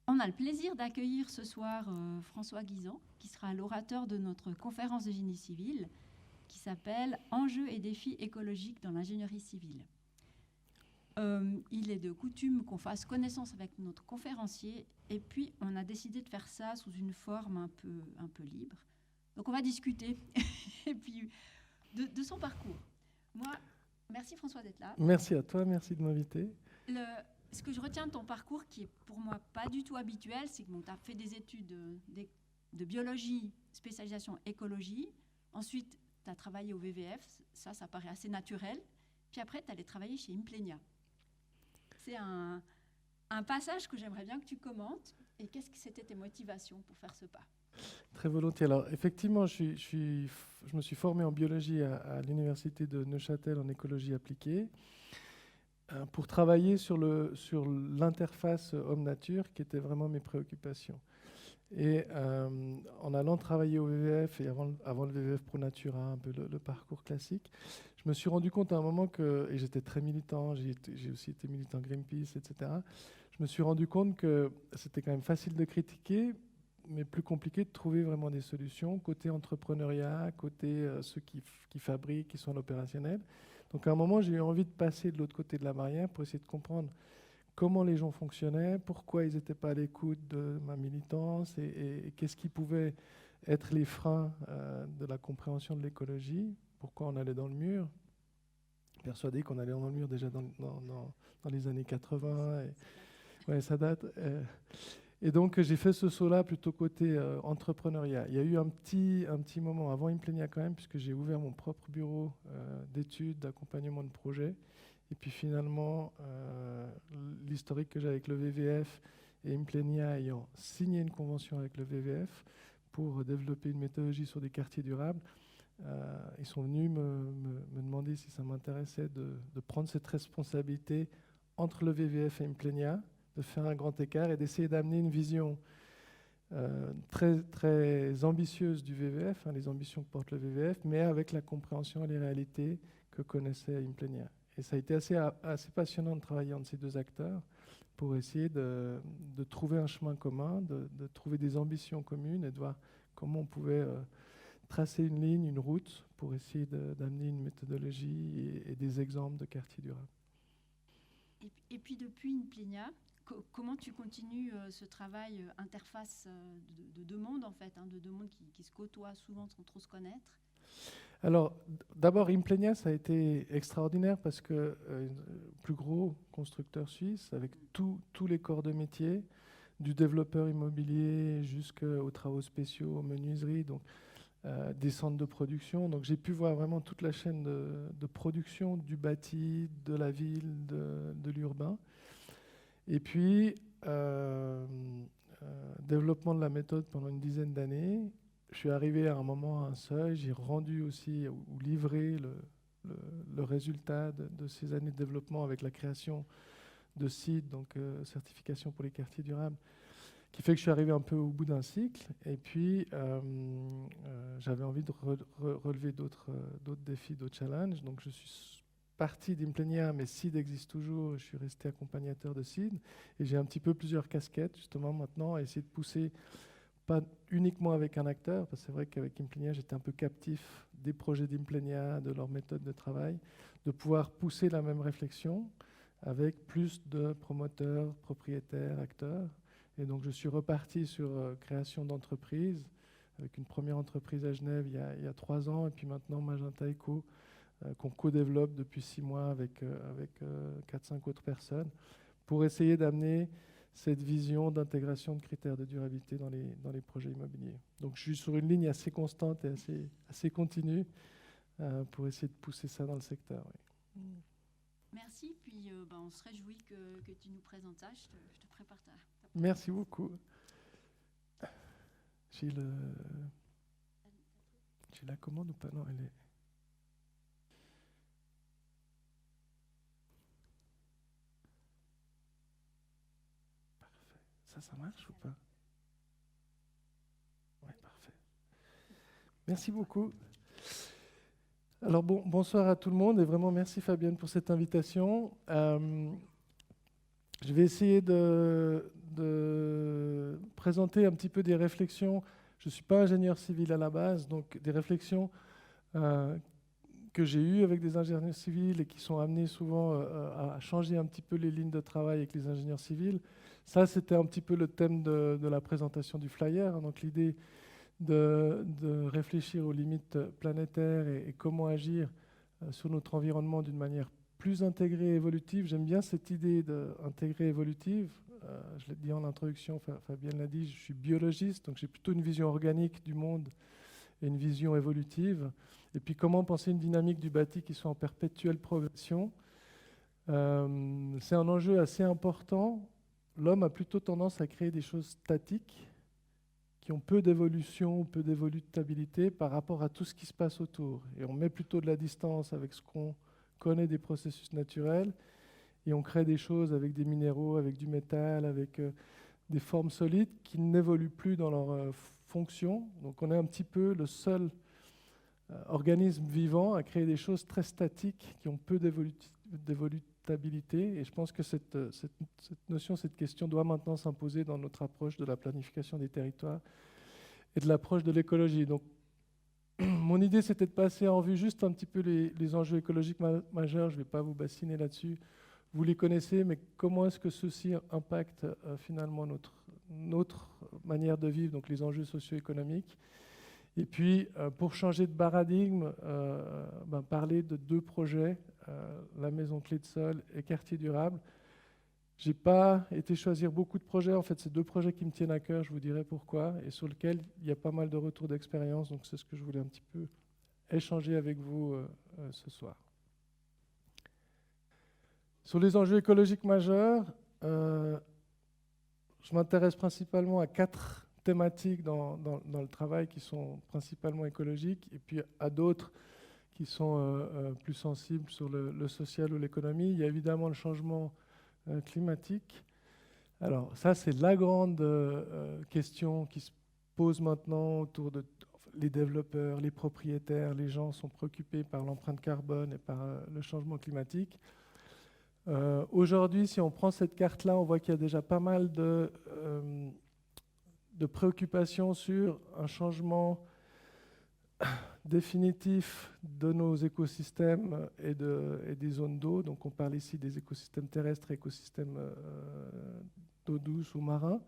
On a le plaisir d'accueillir ce soir François Guisan, qui sera l'orateur de notre conférence de génie civil, qui s'appelle « Enjeux et défis écologiques dans l'ingénierie civile ». Il est de coutume qu'on fasse connaissance avec notre conférencier, et puis on a décidé de faire ça sous une forme un peu libre. Donc on va discuter et puis de son parcours. Moi, merci François d'être là. Merci à toi, merci de m'inviter. Ce que je retiens de ton parcours, qui est pour moi pas du tout habituel, c'est que tu as fait des études de biologie, spécialisation écologie. Ensuite, tu as travaillé au WWF, ça paraît assez naturel. Puis après, tu allais travailler chez Implenia. C'est un passage que j'aimerais bien que tu commentes. Et qu'est-ce que c'était tes motivations pour faire ce pas? Très volontiers. Alors, effectivement, je me suis formé en biologie à l'université de Neuchâtel en écologie appliquée pour travailler sur l'interface homme-nature qui était vraiment mes préoccupations. Et en allant travailler au WWF et avant le WWF Pro Natura, un peu le parcours classique, je me suis rendu compte à un moment et j'étais très militant, j'ai aussi été militant Greenpeace, etc. Je me suis rendu compte que c'était quand même facile de critiquer, mais plus compliqué de trouver vraiment des solutions, côté entrepreneuriat, côté ceux qui fabriquent, qui sont en opérationnel. Donc à un moment, j'ai eu envie de passer de l'autre côté de la barrière pour essayer de comprendre comment les gens fonctionnaient, pourquoi ils n'étaient pas à l'écoute de ma militance et qu'est-ce qui pouvait être les freins de la compréhension de l'écologie, pourquoi on allait dans le mur, persuadé qu'on allait dans le mur déjà dans les années 80. Ouais, ça date. Et donc j'ai fait ce saut-là plutôt côté entrepreneuriat. Il y a eu un petit moment avant Implenia quand même, puisque j'ai ouvert mon propre bureau d'études, d'accompagnement de projets. Et puis finalement, l'historique que j'ai avec le WWF et Implenia ayant signé une convention avec le WWF pour développer une méthodologie sur des quartiers durables, ils sont venus me demander si ça m'intéressait de prendre cette responsabilité entre le WWF et Implenia, de faire un grand écart et d'essayer d'amener une vision très, très ambitieuse du WWF, les ambitions que porte le WWF, mais avec la compréhension et les réalités que connaissait Implenia. Et ça a été assez passionnant de travailler entre ces deux acteurs pour essayer de trouver un chemin commun, de trouver des ambitions communes et de voir comment on pouvait tracer une ligne, une route pour essayer d'amener une méthodologie et des exemples de quartiers durables. Et puis depuis Implenia, comment tu continues ce travail interface de deux mondes, en fait, de deux mondes qui se côtoient souvent sans trop se connaître? Alors, d'abord, Implenia, ça a été extraordinaire parce que plus gros constructeur suisse, avec tous les corps de métier, du développeur immobilier jusqu'aux travaux spéciaux, aux menuiseries, donc des centres de production. Donc j'ai pu voir vraiment toute la chaîne de production du bâti, de la ville, de l'urbain. Et puis, développement de la méthode pendant une dizaine d'années. Je suis arrivé à un moment, à un seuil, j'ai rendu aussi ou livré le résultat de ces années de développement avec la création de sites, donc certification pour les quartiers durables, qui fait que je suis arrivé un peu au bout d'un cycle. Et puis, j'avais envie de relever d'autres défis, d'autres challenges. Donc, je suis parti d'Implenia, mais SEED existe toujours. Je suis resté accompagnateur de SEED. Et j'ai un petit peu plusieurs casquettes, justement, maintenant, à essayer de pousser, pas uniquement avec un acteur, parce que c'est vrai qu'avec Implenia, j'étais un peu captif des projets d'Implenia, de leur méthode de travail, de pouvoir pousser la même réflexion avec plus de promoteurs, propriétaires, acteurs. Et donc, je suis reparti sur création d'entreprises, avec une première entreprise à Genève il y a 3 ans, et puis maintenant Magenta Eco, qu'on co-développe depuis 6 mois avec 4-5 autres personnes, pour essayer d'amener cette vision d'intégration de critères de durabilité dans les projets immobiliers. Donc, je suis sur une ligne assez constante et assez continue pour essayer de pousser ça dans le secteur. Oui. Merci, puis on se réjouit que tu nous présentes ça. Je te prépare ta Merci beaucoup. J'ai la commande ou pas? Non, elle est... Parfait. Ça marche ou pas? Oui, parfait. Merci beaucoup. Alors bonsoir à tout le monde et vraiment merci Fabienne pour cette invitation. Je vais essayer de présenter un petit peu des réflexions. Je ne suis pas ingénieur civil à la base, donc des réflexions que j'ai eues avec des ingénieurs civils et qui sont amenées souvent à changer un petit peu les lignes de travail avec les ingénieurs civils. Ça, c'était un petit peu le thème de la présentation du flyer. Donc l'idée de réfléchir aux limites planétaires et comment agir sur notre environnement d'une manière plus intégrée et évolutive. J'aime bien cette idée d'intégrée évolutive. Je l'ai dit en introduction, Fabienne l'a dit, je suis biologiste, donc j'ai plutôt une vision organique du monde et une vision évolutive. Et puis comment penser une dynamique du bâti qui soit en perpétuelle progression. C'est un enjeu assez important. L'homme a plutôt tendance à créer des choses statiques qui ont peu d'évolution, peu d'évolutabilité par rapport à tout ce qui se passe autour. Et on met plutôt de la distance avec ce qu'on connaît des processus naturels, et on crée des choses avec des minéraux, avec du métal, avec des formes solides qui n'évoluent plus dans leur fonction. Donc on est un petit peu le seul organisme vivant à créer des choses très statiques qui ont peu d'évolutabilité. Et je pense que cette notion, cette question doit maintenant s'imposer dans notre approche de la planification des territoires et de l'approche de l'écologie. Donc, mon idée, c'était de passer en revue juste un petit peu les enjeux écologiques majeurs. Je ne vais pas vous bassiner là-dessus. Vous les connaissez, mais comment est-ce que ceci impacte finalement notre manière de vivre, donc les enjeux socio-économiques. Et puis, pour changer de paradigme, parler de deux projets, la Maison Clé de Sol et Quartier Durable. Je n'ai pas été choisir beaucoup de projets. En fait, c'est deux projets qui me tiennent à cœur, je vous dirai pourquoi, et sur lesquels il y a pas mal de retours d'expérience. Donc, c'est ce que je voulais un petit peu échanger avec vous ce soir. Sur les enjeux écologiques majeurs, je m'intéresse principalement à 4 thématiques dans le travail qui sont principalement écologiques, et puis à d'autres qui sont plus sensibles sur le social ou l'économie. Il y a évidemment le changement climatique. Alors ça, c'est la grande question qui se pose maintenant autour de les développeurs, les propriétaires. Les gens sont préoccupés par l'empreinte carbone et par le changement climatique. Aujourd'hui, si on prend cette carte-là, on voit qu'il y a déjà pas mal de préoccupations sur un changement définitif de nos écosystèmes et des zones d'eau. Donc on parle ici des écosystèmes terrestres et écosystèmes d'eau douce ou marins,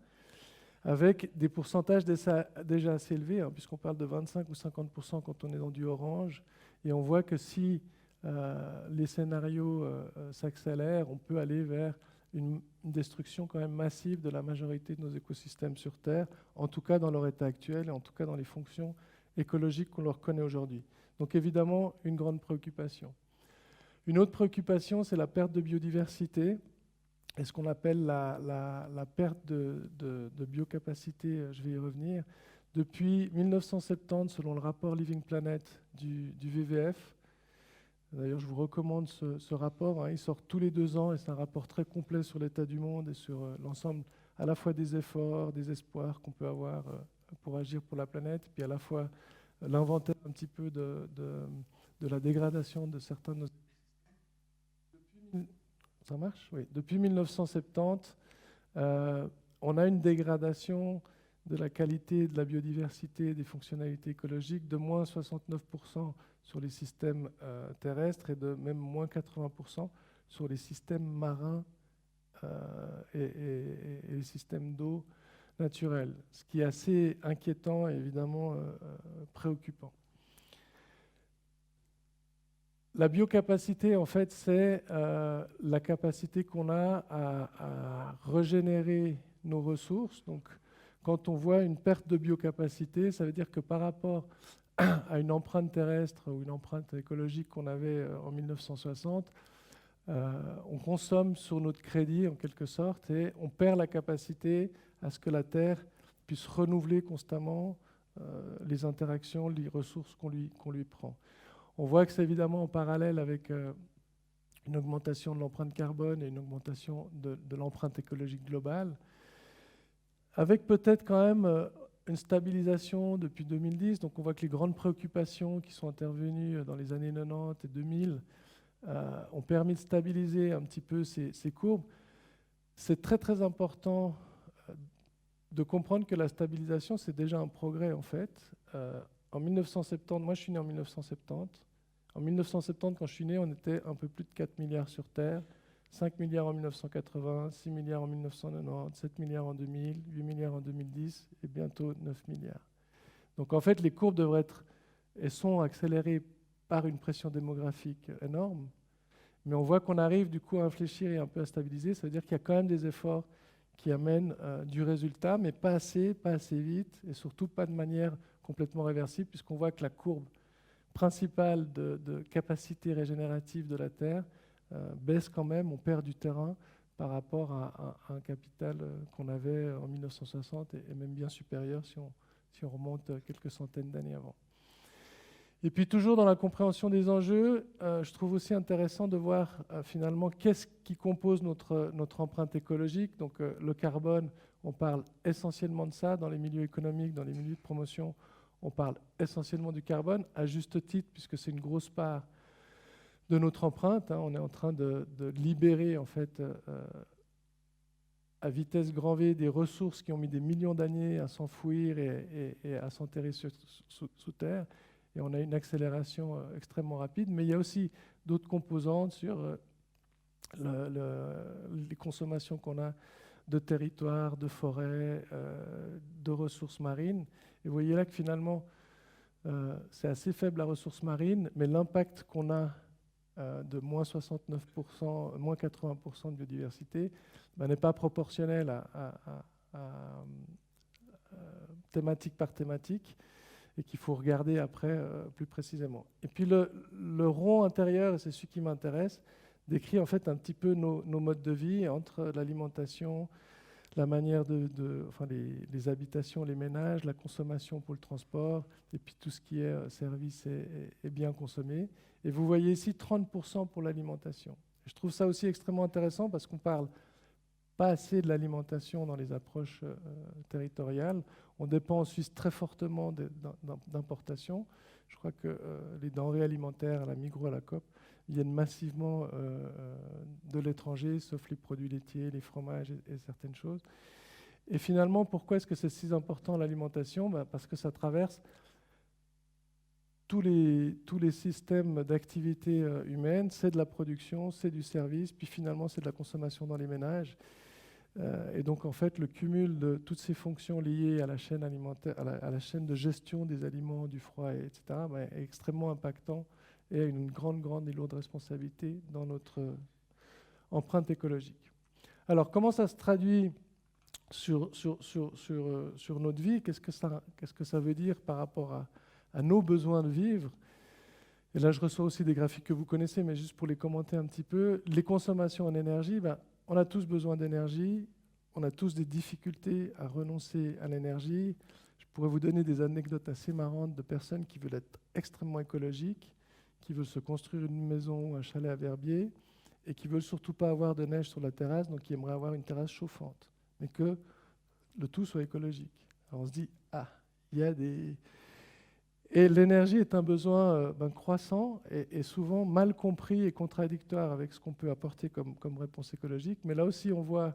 avec des pourcentages déjà assez élevés, hein, puisqu'on parle de 25 ou 50% quand on est dans du orange. Et on voit que si les scénarios s'accélèrent, on peut aller vers une destruction quand même massive de la majorité de nos écosystèmes sur Terre, en tout cas dans leur état actuel et en tout cas dans les fonctions écologiques qu'on leur connaît aujourd'hui. Donc évidemment, une grande préoccupation. Une autre préoccupation, c'est la perte de biodiversité et ce qu'on appelle la perte de biocapacité. Je vais y revenir. Depuis 1970, selon le rapport Living Planet du WWF, d'ailleurs je vous recommande ce rapport, hein, il sort tous les 2 ans et c'est un rapport très complet sur l'état du monde et sur l'ensemble à la fois des efforts, des espoirs qu'on peut avoir pour agir pour la planète, puis à la fois l'inventaire un petit peu de la dégradation de certains de nos... Ça marche ? Oui. Depuis 1970, on a une dégradation de la qualité de la biodiversité et des fonctionnalités écologiques de moins 69% sur les systèmes terrestres et de même moins 80% sur les systèmes marins et les systèmes d'eau naturels, ce qui est assez inquiétant et évidemment préoccupant. La biocapacité, en fait, c'est la capacité qu'on a à régénérer nos ressources. Donc, quand on voit une perte de biocapacité, ça veut dire que par rapport à une empreinte terrestre ou une empreinte écologique qu'on avait en 1960, on consomme sur notre crédit en quelque sorte et on perd la capacité à ce que la Terre puisse renouveler constamment les interactions, les ressources qu'on lui prend. On voit que c'est évidemment en parallèle avec une augmentation de l'empreinte carbone et une augmentation de l'empreinte écologique globale, avec peut-être quand même une stabilisation depuis 2010. Donc on voit que les grandes préoccupations qui sont intervenues dans les années 90 et 2000 ont permis de stabiliser un petit peu ces courbes. c'est très très important de comprendre que la stabilisation, c'est déjà un progrès en fait. En 1970, moi je suis né en 1970. En 1970, quand je suis né, on était un peu plus de 4 milliards sur Terre, 5 milliards en 1980, 6 milliards en 1990, 7 milliards en 2000, 8 milliards en 2010 et bientôt 9 milliards. Donc en fait, les courbes devraient être et sont accélérées par une pression démographique énorme, mais on voit qu'on arrive du coup à infléchir et un peu à stabiliser. Ça veut dire qu'il y a quand même des efforts qui amènent du résultat, mais pas assez vite et surtout pas de manière complètement réversible, puisqu'on voit que la courbe principale de capacité régénérative de la Terre baisse quand même, on perd du terrain par rapport à un capital qu'on avait en 1960 et même bien supérieur si on remonte quelques centaines d'années avant. Et puis toujours dans la compréhension des enjeux, je trouve aussi intéressant de voir finalement qu'est-ce qui compose notre empreinte écologique. Donc le carbone, on parle essentiellement de ça dans les milieux économiques, dans les milieux de promotion, on parle essentiellement du carbone, à juste titre puisque c'est une grosse part de notre empreinte. On est en train de libérer en fait à vitesse grand V des ressources qui ont mis des millions d'années à s'enfouir et à s'enterrer sous terre. Et on a une accélération extrêmement rapide, mais il y a aussi d'autres composantes sur les consommations qu'on a de territoires, de forêts, de ressources marines. Et vous voyez là que finalement, c'est assez faible la ressource marine, mais l'impact qu'on a de moins 69%, moins 80% de biodiversité n'est pas proportionnel à thématique par thématique, et qu'il faut regarder après plus précisément. Et puis le rond intérieur, et c'est celui qui m'intéresse, décrit en fait un petit peu nos modes de vie entre l'alimentation, la manière enfin les habitations, les ménages, la consommation pour le transport, et puis tout ce qui est services et biens consommés. Et vous voyez ici 30% pour l'alimentation. Je trouve ça aussi extrêmement intéressant parce qu'on parle pas assez de l'alimentation dans les approches territoriales. On dépend en Suisse très fortement d'importations. Je crois que les denrées alimentaires à la Migros, à la Coop, viennent massivement de l'étranger, sauf les produits laitiers, les fromages et certaines choses. Et finalement, pourquoi est-ce que c'est si important l'alimentation ? Parce que ça traverse tous les systèmes d'activité humaine. C'est de la production, c'est du service, puis finalement c'est de la consommation dans les ménages. Et donc, en fait, le cumul de toutes ces fonctions liées à la chaîne alimentaire, à la chaîne de gestion des aliments, du froid, etc., est extrêmement impactant et a une grande et lourde responsabilité dans notre empreinte écologique. Alors, comment ça se traduit sur notre vie ? Qu'est-ce que ça veut dire par rapport à nos besoins de vivre ? Et là, je reçois aussi des graphiques que vous connaissez, mais juste pour les commenter un petit peu. Les consommations en énergie, on a tous besoin d'énergie, on a tous des difficultés à renoncer à l'énergie. Je pourrais vous donner des anecdotes assez marrantes de personnes qui veulent être extrêmement écologiques, qui veulent se construire une maison ou un chalet à Verbier et qui ne veulent surtout pas avoir de neige sur la terrasse, donc qui aimeraient avoir une terrasse chauffante, mais que le tout soit écologique. Alors on se dit, il y a des... Et l'énergie est un besoin croissant et souvent mal compris et contradictoire avec ce qu'on peut apporter comme réponse écologique. Mais là aussi, on voit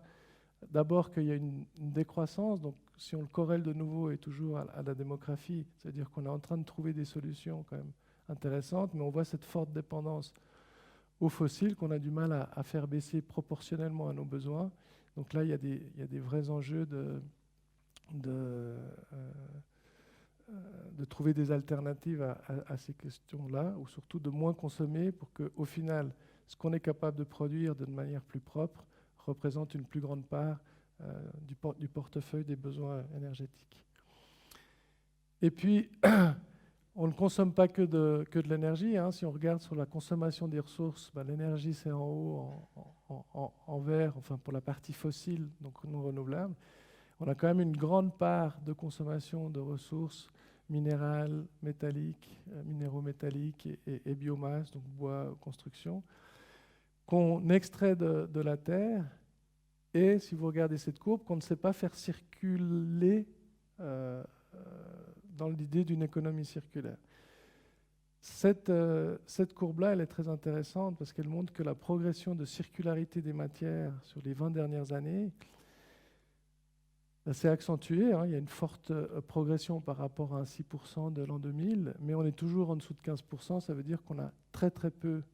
d'abord qu'il y a une décroissance. Donc, si on le corrèle de nouveau et toujours à la démographie, c'est-à-dire qu'on est en train de trouver des solutions quand même intéressantes, mais on voit cette forte dépendance aux fossiles qu'on a du mal à faire baisser proportionnellement à nos besoins. Donc là, il y a des vrais enjeux de trouver des alternatives à ces questions-là, ou surtout de moins consommer pour qu'au final, ce qu'on est capable de produire de manière plus propre représente une plus grande part du portefeuille des besoins énergétiques. Et puis, on ne consomme pas que de l'énergie. Si on regarde sur la consommation des ressources, l'énergie c'est en haut, en vert, enfin pour la partie fossile, donc non renouvelable. On a quand même une grande part de consommation de ressources minérales, métalliques, minéraux métalliques et biomasse, donc bois, construction, qu'on extrait de la terre et, si vous regardez cette courbe, qu'on ne sait pas faire circuler dans l'idée d'une économie circulaire. Cette courbe-là, elle est très intéressante parce qu'elle montre que la progression de circularité des matières sur les 20 dernières années s'est accentuée. Il y a une forte progression par rapport à un 6% de l'an 2000, mais on est toujours en dessous de 15%. Ça veut dire qu'on a très très peu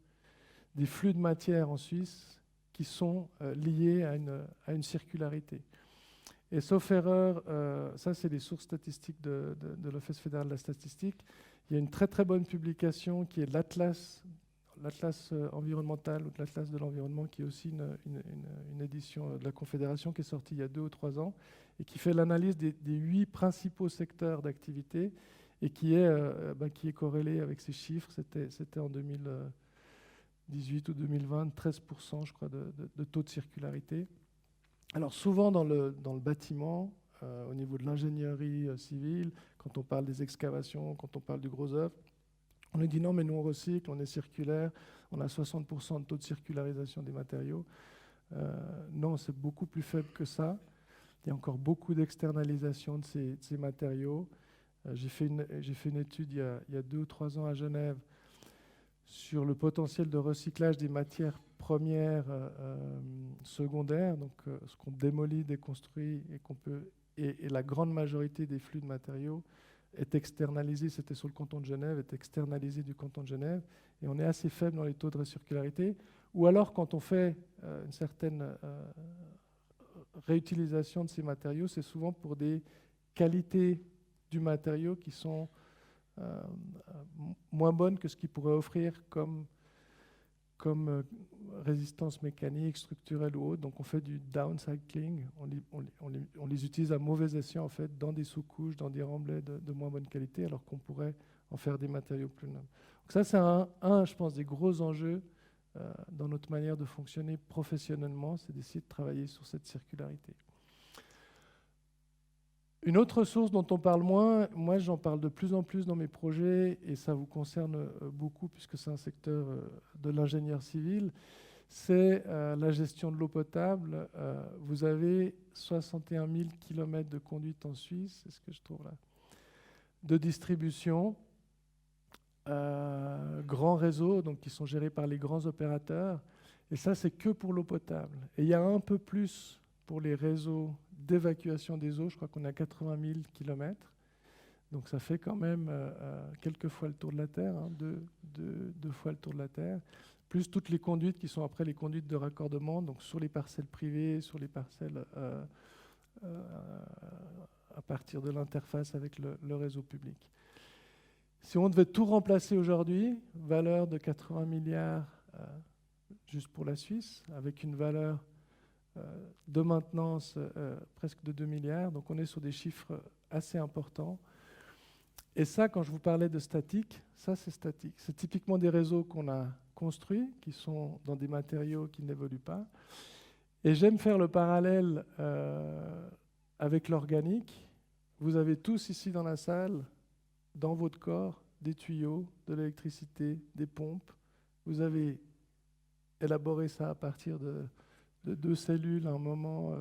des flux de matière en Suisse qui sont liés à une circularité. Et sauf erreur, ça c'est les sources statistiques de l'Office fédéral de la statistique. Il y a une très très bonne publication qui est l'Atlas environnemental ou de l'Atlas de l'environnement, qui est aussi une édition de la Confédération qui est sortie il y a 2 ou 3 ans et qui fait l'analyse des 8 principaux secteurs d'activité et qui est corrélé avec ces chiffres. C'était en 2018 ou 2020, 13% je crois de taux de circularité. Alors souvent dans le bâtiment, au niveau de l'ingénierie civile, quand on parle des excavations, quand on parle du gros œuvre, on nous dit non mais nous on recycle, on est circulaire, on a 60% de taux de circularisation des matériaux. Non, c'est beaucoup plus faible que ça. Il y a encore beaucoup d'externalisation de ces matériaux. J'ai fait une étude il y a 2 ou 3 ans à Genève sur le potentiel de recyclage des matières premières secondaires, donc ce qu'on démolit, déconstruit et la grande majorité des flux de matériaux est externalisé, c'était sur le canton de Genève, est externalisé du canton de Genève, et on est assez faible dans les taux de recircularité. Ou alors quand on fait une certaine réutilisation de ces matériaux, c'est souvent pour des qualités du matériau qui sont moins bonnes que ce qu'il pourrait offrir comme résistance mécanique, structurelle ou autre. Donc on fait du downcycling, on les utilise à mauvais escient en fait dans des sous-couches, dans des remblais de moins bonne qualité, alors qu'on pourrait en faire des matériaux plus nobles. Donc ça c'est je pense, des gros enjeux dans notre manière de fonctionner professionnellement, c'est d'essayer de travailler sur cette circularité. Une autre source dont on parle moins, moi j'en parle de plus en plus dans mes projets et ça vous concerne beaucoup puisque c'est un secteur de l'ingénieur civil, c'est la gestion de l'eau potable. Vous avez 61 000 km de conduite en Suisse, c'est ce que je trouve là, de distribution, grands réseaux donc, qui sont gérés par les grands opérateurs et ça c'est que pour l'eau potable. Et il y a un peu plus pour les réseaux d'évacuation des eaux, je crois qu'on a 80 000 km. Donc ça fait quand même quelques fois le tour de la Terre, deux fois le tour de la Terre, plus toutes les conduites qui sont après les conduites de raccordement, donc sur les parcelles privées, sur les parcelles à partir de l'interface avec le réseau public. Si on devait tout remplacer aujourd'hui, valeur de 80 milliards juste pour la Suisse, avec une valeur de maintenance presque de 2 milliards, donc on est sur des chiffres assez importants. Et ça, quand je vous parlais de statique, ça c'est statique. C'est typiquement des réseaux qu'on a construits, qui sont dans des matériaux qui n'évoluent pas. Et j'aime faire le parallèle avec l'organique. Vous avez tous ici dans la salle, dans votre corps, des tuyaux, de l'électricité, des pompes. Vous avez élaboré ça à partir de 2 cellules, à un moment,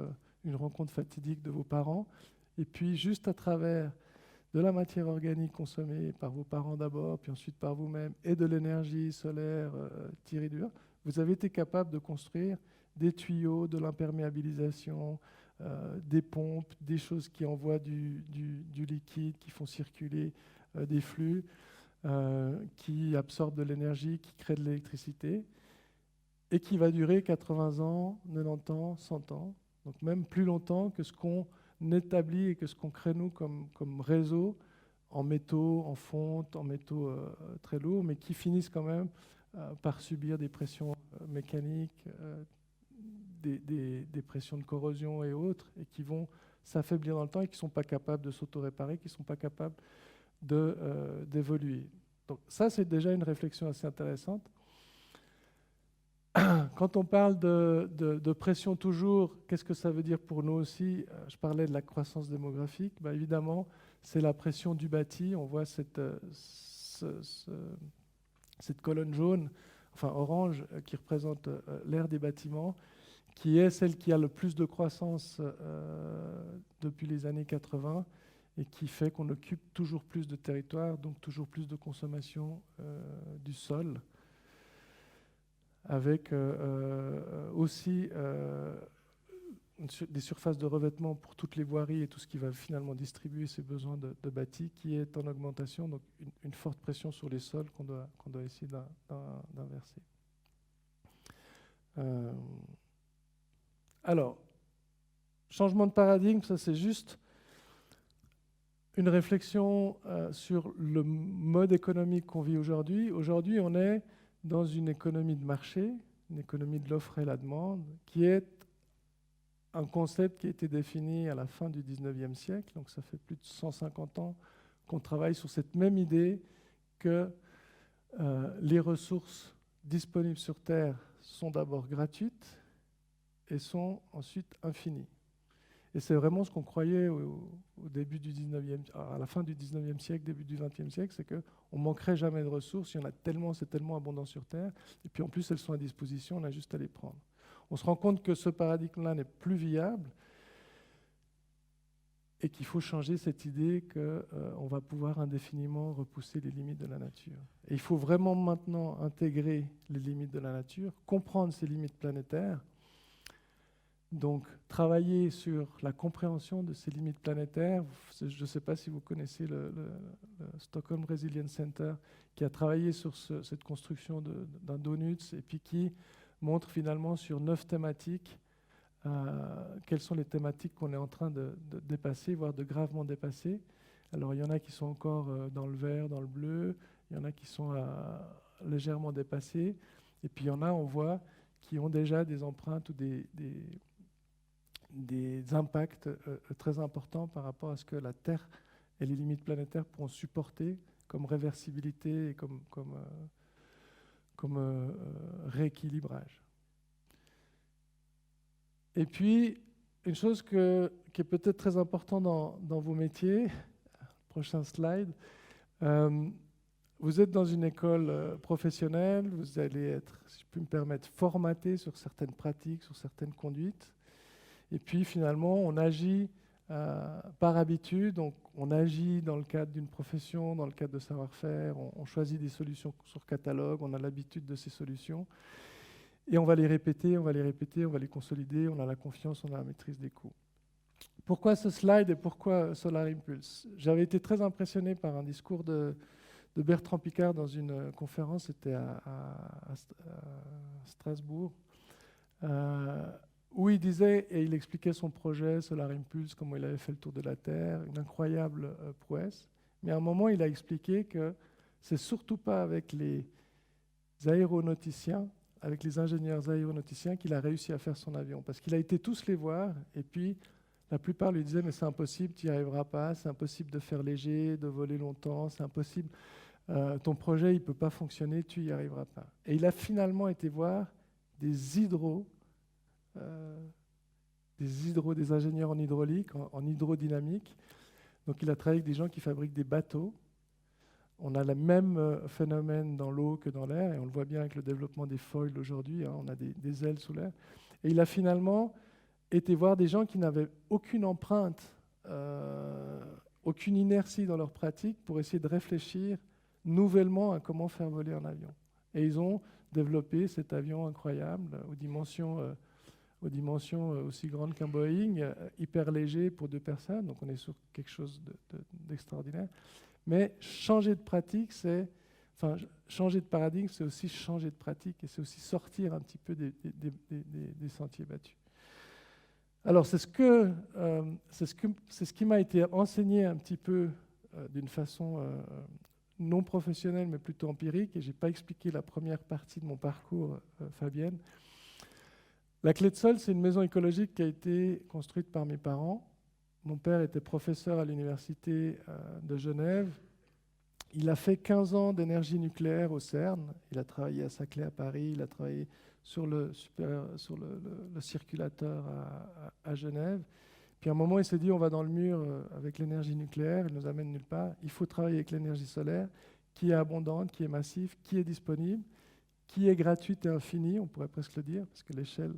une rencontre fatidique de vos parents, et puis juste à travers de la matière organique consommée par vos parents d'abord, puis ensuite par vous-même, et de l'énergie solaire tirée du bas, vous avez été capable de construire des tuyaux, de l'imperméabilisation, des pompes, des choses qui envoient du liquide, qui font circuler des flux, qui absorbent de l'énergie, qui créent de l'électricité, et qui va durer 80 ans, 90 ans, 100 ans, donc même plus longtemps que ce qu'on établit et que ce qu'on crée nous comme réseau en métaux, en fonte, en métaux très lourds, mais qui finissent quand même par subir des pressions mécaniques, des pressions de corrosion et autres, et qui vont s'affaiblir dans le temps et qui ne sont pas capables de s'auto-réparer, qui ne sont pas capables d'évoluer. Donc ça, c'est déjà une réflexion assez intéressante. Quand on parle de pression toujours, qu'est-ce que ça veut dire pour nous aussi? Je parlais de la croissance démographique. Ben évidemment, c'est la pression du bâti. On voit cette colonne jaune, enfin orange, qui représente l'aire des bâtiments, qui est celle qui a le plus de croissance depuis les années 80 et qui fait qu'on occupe toujours plus de territoire, donc toujours plus de consommation du sol, avec aussi des surfaces de revêtement pour toutes les voiries et tout ce qui va finalement distribuer ces besoins de bâti qui est en augmentation, donc une forte pression sur les sols qu'on doit essayer d'inverser. Alors, changement de paradigme, ça c'est juste une réflexion sur le mode économique qu'on vit aujourd'hui. Aujourd'hui, on est dans une économie de marché, une économie de l'offre et la demande, qui est un concept qui a été défini à la fin du 19e siècle, donc ça fait plus de 150 ans qu'on travaille sur cette même idée que les ressources disponibles sur Terre sont d'abord gratuites et sont ensuite infinies. Et c'est vraiment ce qu'on croyait au début du 19e, à la fin du 19e siècle, début du 20e siècle, c'est qu'on ne manquerait jamais de ressources, il y en a tellement, c'est tellement abondant sur Terre, et puis en plus elles sont à disposition, on a juste à les prendre. On se rend compte que ce paradigme-là n'est plus viable et qu'il faut changer cette idée qu'on va pouvoir indéfiniment repousser les limites de la nature. Et il faut vraiment maintenant intégrer les limites de la nature, comprendre ces limites planétaires, donc travailler sur la compréhension de ces limites planétaires. Je ne sais pas si vous connaissez le Stockholm Resilience Center qui a travaillé sur cette construction d'un donuts et puis qui montre finalement sur 9 thématiques quelles sont les thématiques qu'on est en train de dépasser, voire de gravement dépasser. Alors il y en a qui sont encore dans le vert, dans le bleu, il y en a qui sont légèrement dépassés, et puis il y en a, on voit, qui ont déjà des empreintes ou des impacts très importants par rapport à ce que la Terre et les limites planétaires pourront supporter comme réversibilité et comme rééquilibrage. Et puis, une chose qui est peut-être très importante dans vos métiers, prochain slide, vous êtes dans une école professionnelle, vous allez être, si je puis me permettre, formaté sur certaines pratiques, sur certaines conduites. Et puis finalement, on agit par habitude, donc on agit dans le cadre d'une profession, dans le cadre de savoir-faire, on choisit des solutions sur catalogue, on a l'habitude de ces solutions, et on va les répéter, on va les consolider, on a la confiance, on a la maîtrise des coûts. Pourquoi ce slide et pourquoi Solar Impulse? J'avais été très impressionné par un discours de Bertrand Piccard dans une conférence, c'était à Strasbourg, où il disait, et il expliquait son projet Solar Impulse, comment il avait fait le tour de la Terre, une incroyable prouesse. Mais à un moment, il a expliqué que c'est surtout pas avec les aéronauticiens, avec les ingénieurs aéronauticiens qu'il a réussi à faire son avion. Parce qu'il a été tous les voir, et puis la plupart lui disaient « mais c'est impossible, tu n'y arriveras pas, c'est impossible de faire léger, de voler longtemps, c'est impossible, ton projet il ne peut pas fonctionner, tu n'y arriveras pas ». Et il a finalement été voir des ingénieurs en hydraulique, en hydrodynamique. Donc il a travaillé avec des gens qui fabriquent des bateaux. On a le même phénomène dans l'eau que dans l'air, et on le voit bien avec le développement des foils aujourd'hui, hein, on a des ailes sous l'air. Et il a finalement été voir des gens qui n'avaient aucune empreinte, aucune inertie dans leur pratique pour essayer de réfléchir nouvellement à comment faire voler un avion. Et ils ont développé cet avion incroyable aux dimensions aussi grandes qu'un Boeing, hyper léger pour 2 personnes, donc on est sur quelque chose d'extraordinaire. Mais changer de paradigme, c'est aussi changer de pratique et c'est aussi sortir un petit peu des sentiers battus. Alors, c'est ce qui m'a été enseigné un petit peu d'une façon non professionnelle, mais plutôt empirique, et je n'ai pas expliqué la première partie de mon parcours, Fabienne. La Clé de Sol, c'est une maison écologique qui a été construite par mes parents. Mon père était professeur à l'université de Genève. Il a fait 15 ans d'énergie nucléaire au CERN. Il a travaillé à Saclay à Paris, il a travaillé sur le circulateur à Genève. Puis à un moment, il s'est dit, on va dans le mur avec l'énergie nucléaire, il nous amène nulle part. Il faut travailler avec l'énergie solaire, qui est abondante, qui est massive, qui est disponible, qui est gratuite et infinie, on pourrait presque le dire, parce que l'échelle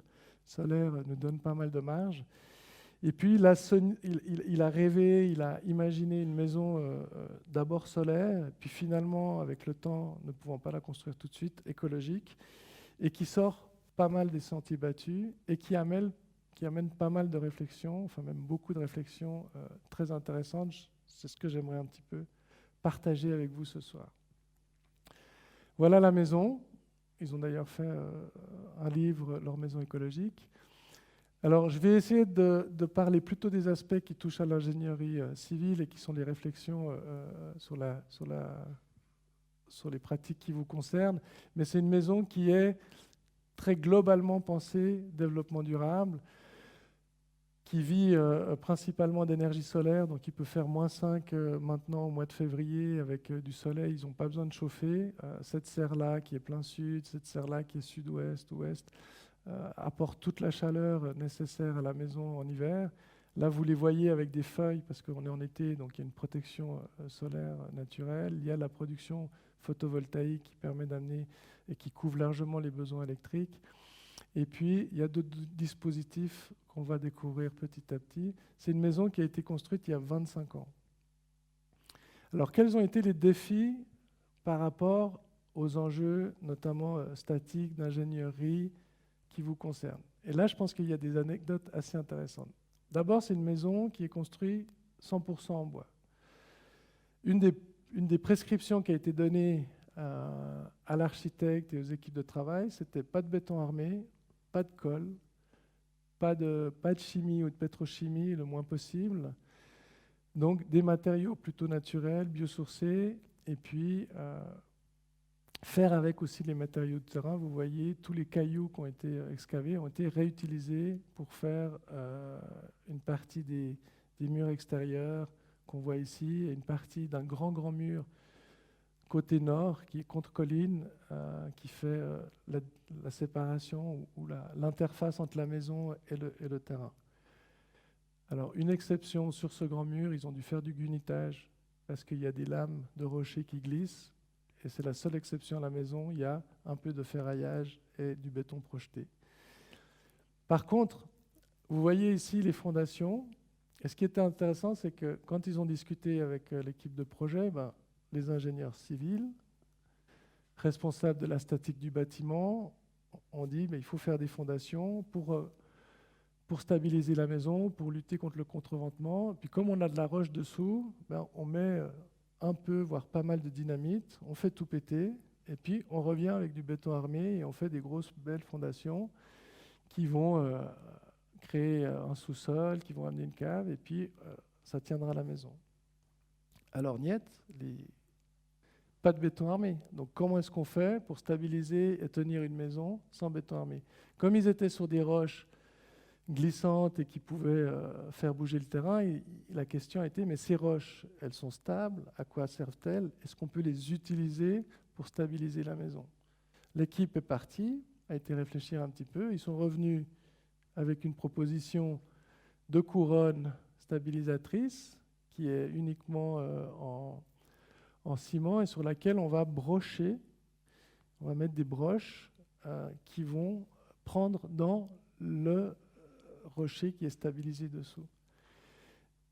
solaire nous donne pas mal de marge. Et puis, il a rêvé, il a imaginé une maison d'abord solaire, puis finalement, avec le temps, ne pouvant pas la construire tout de suite, écologique, et qui sort pas mal des sentiers battus et qui amène pas mal de réflexions, enfin même beaucoup de réflexions très intéressantes. C'est ce que j'aimerais un petit peu partager avec vous ce soir. Voilà la maison. Ils ont d'ailleurs fait un livre, Leur maison écologique. Alors, je vais essayer de parler plutôt des aspects qui touchent à l'ingénierie civile et qui sont des réflexions sur les pratiques qui vous concernent. Mais c'est une maison qui est très globalement pensée développement durable, qui vit principalement d'énergie solaire, donc il peut faire -5 maintenant au mois de février avec du soleil, ils n'ont pas besoin de chauffer. Cette serre-là qui est plein sud, cette serre-là qui est sud-ouest, ouest, apporte toute la chaleur nécessaire à la maison en hiver. Là, vous les voyez avec des feuilles, parce qu'on est en été, donc il y a une protection solaire naturelle. Il y a la production photovoltaïque qui permet d'amener et qui couvre largement les besoins électriques. Et puis, il y a d'autres dispositifs qu'on va découvrir petit à petit. C'est une maison qui a été construite il y a 25 ans. Alors, quels ont été les défis par rapport aux enjeux, notamment statiques, d'ingénierie, qui vous concernent? Et là, je pense qu'il y a des anecdotes assez intéressantes. D'abord, c'est une maison qui est construite 100% en bois. Une des prescriptions qui a été donnée à l'architecte et aux équipes de travail, c'était pas de béton armé, pas de colle, pas de chimie ou de pétrochimie, le moins possible. Donc des matériaux plutôt naturels, biosourcés, et puis faire avec aussi les matériaux de terrain. Vous voyez, tous les cailloux qui ont été excavés ont été réutilisés pour faire une partie des murs extérieurs qu'on voit ici, et une partie d'un grand mur côté nord, qui est contre colline, qui fait la séparation ou l'interface entre la maison et le terrain. Alors, une exception sur ce grand mur, ils ont dû faire du gunitage parce qu'il y a des lames de rochers qui glissent, et c'est la seule exception à la maison. Il y a un peu de ferraillage et du béton projeté. Par contre, vous voyez ici les fondations, et ce qui était intéressant, c'est que quand ils ont discuté avec l'équipe de projet, les ingénieurs civils, responsables de la statique du bâtiment, ont dit il faut faire des fondations pour stabiliser la maison, pour lutter contre le contreventement. Puis comme on a de la roche dessous, on met un peu, voire pas mal de dynamite, on fait tout péter, et puis on revient avec du béton armé et on fait des grosses, belles fondations qui vont créer un sous-sol, qui vont amener une cave, et puis ça tiendra la maison. Alors, niet, pas de béton armé. Donc, comment est-ce qu'on fait pour stabiliser et tenir une maison sans béton armé? Comme ils étaient sur des roches glissantes et qui pouvaient faire bouger le terrain, la question a été, mais ces roches, elles sont stables, à quoi servent-elles? Est-ce qu'on peut les utiliser pour stabiliser la maison? L'équipe est partie, a été réfléchir un petit peu. Ils sont revenus avec une proposition de couronne stabilisatrice qui est uniquement en ciment et sur laquelle on va brocher, on va mettre des broches qui vont prendre dans le rocher qui est stabilisé dessous.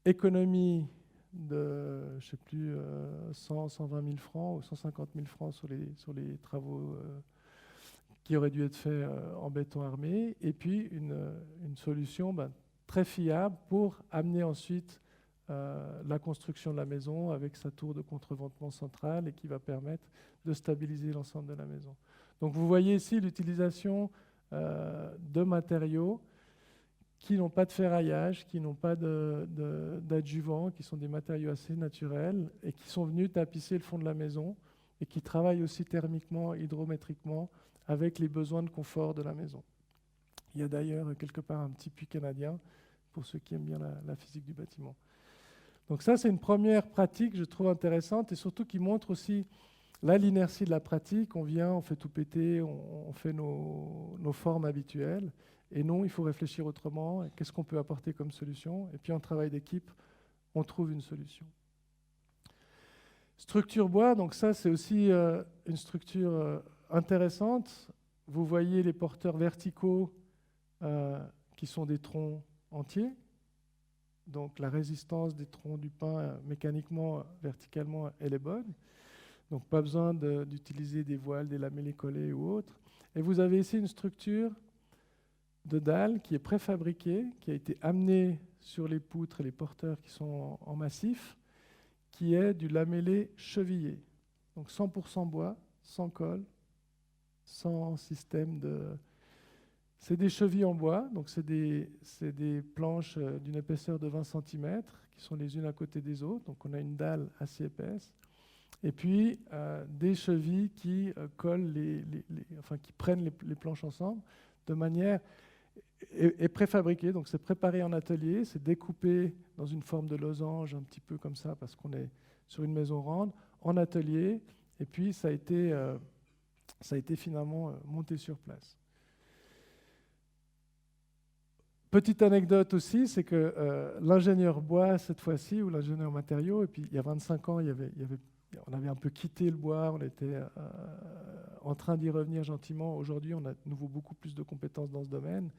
Économie de, je ne sais plus, 100, 120 000 francs ou 150 000 francs sur les travaux qui auraient dû être faits en béton armé, et puis une solution très fiable pour amener ensuite la construction de la maison avec sa tour de contreventement centrale et qui va permettre de stabiliser l'ensemble de la maison. Donc vous voyez ici l'utilisation de matériaux qui n'ont pas de ferraillage, qui n'ont pas d'adjuvant, qui sont des matériaux assez naturels et qui sont venus tapisser le fond de la maison et qui travaillent aussi thermiquement, hydrométriquement avec les besoins de confort de la maison. Il y a d'ailleurs quelque part un petit puits canadien pour ceux qui aiment bien la physique du bâtiment. Donc ça, c'est une première pratique, je trouve intéressante, et surtout qui montre aussi l'inertie de la pratique. On vient, on fait tout péter, on fait nos formes habituelles. Et non, il faut réfléchir autrement. Qu'est-ce qu'on peut apporter comme solution? Et puis en travail d'équipe, on trouve une solution. Structure bois, donc ça, c'est aussi une structure intéressante. Vous voyez les porteurs verticaux qui sont des troncs entiers. Donc la résistance des troncs du pin mécaniquement, verticalement, elle est bonne. Donc pas besoin d'utiliser des voiles, des lamellés collés ou autres. Et vous avez ici une structure de dalle qui est préfabriquée, qui a été amenée sur les poutres et les porteurs qui sont en massif, qui est du lamellé chevillé. Donc 100% bois, sans colle, sans système de... C'est des chevilles en bois, donc c'est des planches d'une épaisseur de 20 cm qui sont les unes à côté des autres. Donc on a une dalle assez épaisse. Et puis des chevilles qui collent enfin qui prennent les planches ensemble de manière est préfabriqué, donc c'est préparé en atelier, c'est découpé dans une forme de losange un petit peu comme ça parce qu'on est sur une maison ronde en atelier, et puis ça a été finalement monté sur place. Petite anecdote aussi, c'est que l'ingénieur bois cette fois-ci, ou l'ingénieur matériaux, et puis il y a 25 ans, on avait un peu quitté le bois, on était en train d'y revenir gentiment. Aujourd'hui, on a de nouveau beaucoup plus de compétences dans ce domaine.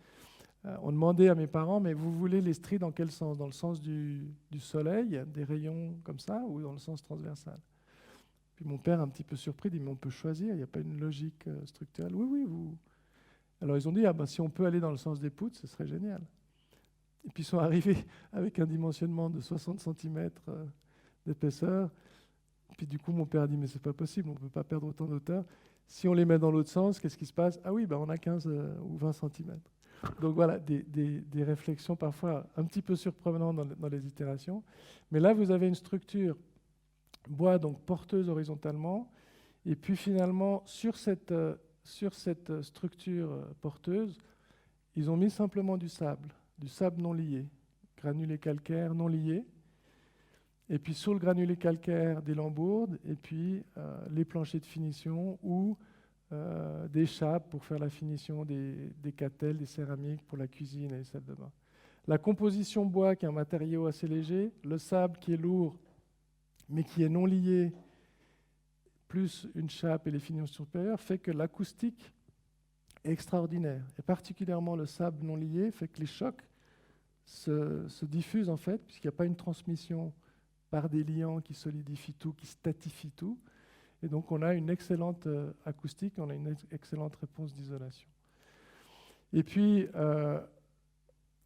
On demandait à mes parents, mais vous voulez les stries dans quel sens? Dans le sens du soleil, des rayons comme ça, ou dans le sens transversal? Puis mon père, un petit peu surpris, dit, mais on peut choisir, il n'y a pas une logique structurelle. Oui, oui, vous... Alors ils ont dit, si on peut aller dans le sens des poutres, ce serait génial. Et puis ils sont arrivés avec un dimensionnement de 60 cm d'épaisseur. Puis du coup, mon père a dit, mais c'est pas possible, on ne peut pas perdre autant d'auteur. Si on les met dans l'autre sens, qu'est-ce qui se passe? Ah oui, on a 15 ou 20 cm. Donc voilà, des réflexions parfois un petit peu surprenantes dans les itérations. Mais là, vous avez une structure bois, donc porteuse horizontalement. Et puis finalement, sur cette structure porteuse, ils ont mis simplement du sable non lié, granulé calcaire non lié. Et puis sur le granulé calcaire, des lambourdes, et puis les planchers de finition ou des chapes pour faire la finition des catelles, des céramiques pour la cuisine et les salles de bain. La composition bois, qui est un matériau assez léger, le sable qui est lourd, mais qui est non lié, plus une chape et les finitions supérieures, fait que l'acoustique est extraordinaire. Et particulièrement le sable non lié fait que les chocs se diffusent en fait, puisqu'il n'y a pas une transmission par des liants qui solidifient tout, qui statifient tout. Et donc on a une excellente acoustique, on a une excellente réponse d'isolation. Et puis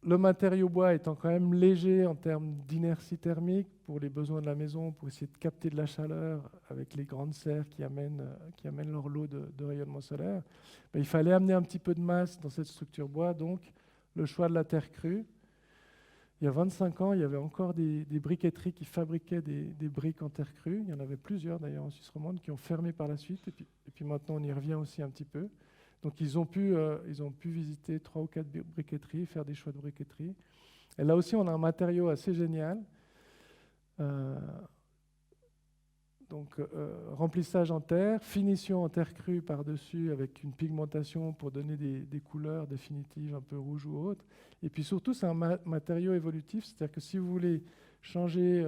le matériau bois étant quand même léger en termes d'inertie thermique pour les besoins de la maison, pour essayer de capter de la chaleur avec les grandes serres qui amènent leur lot de rayonnement solaire, il fallait amener un petit peu de masse dans cette structure bois, donc le choix de la terre crue. Il y a 25 ans, il y avait encore des briqueteries qui fabriquaient des briques en terre crue. Il y en avait plusieurs d'ailleurs en Suisse romande qui ont fermé par la suite. Et puis maintenant, on y revient aussi un petit peu. Donc ils ont pu visiter 3 ou 4 briqueteries, faire des choix de briqueterie. Et là aussi, on a un matériau assez génial. Donc remplissage en terre, finition en terre crue par-dessus avec une pigmentation pour donner des couleurs définitives un peu rouges ou autres. Et puis surtout, c'est un matériau évolutif, c'est-à-dire que si vous voulez changer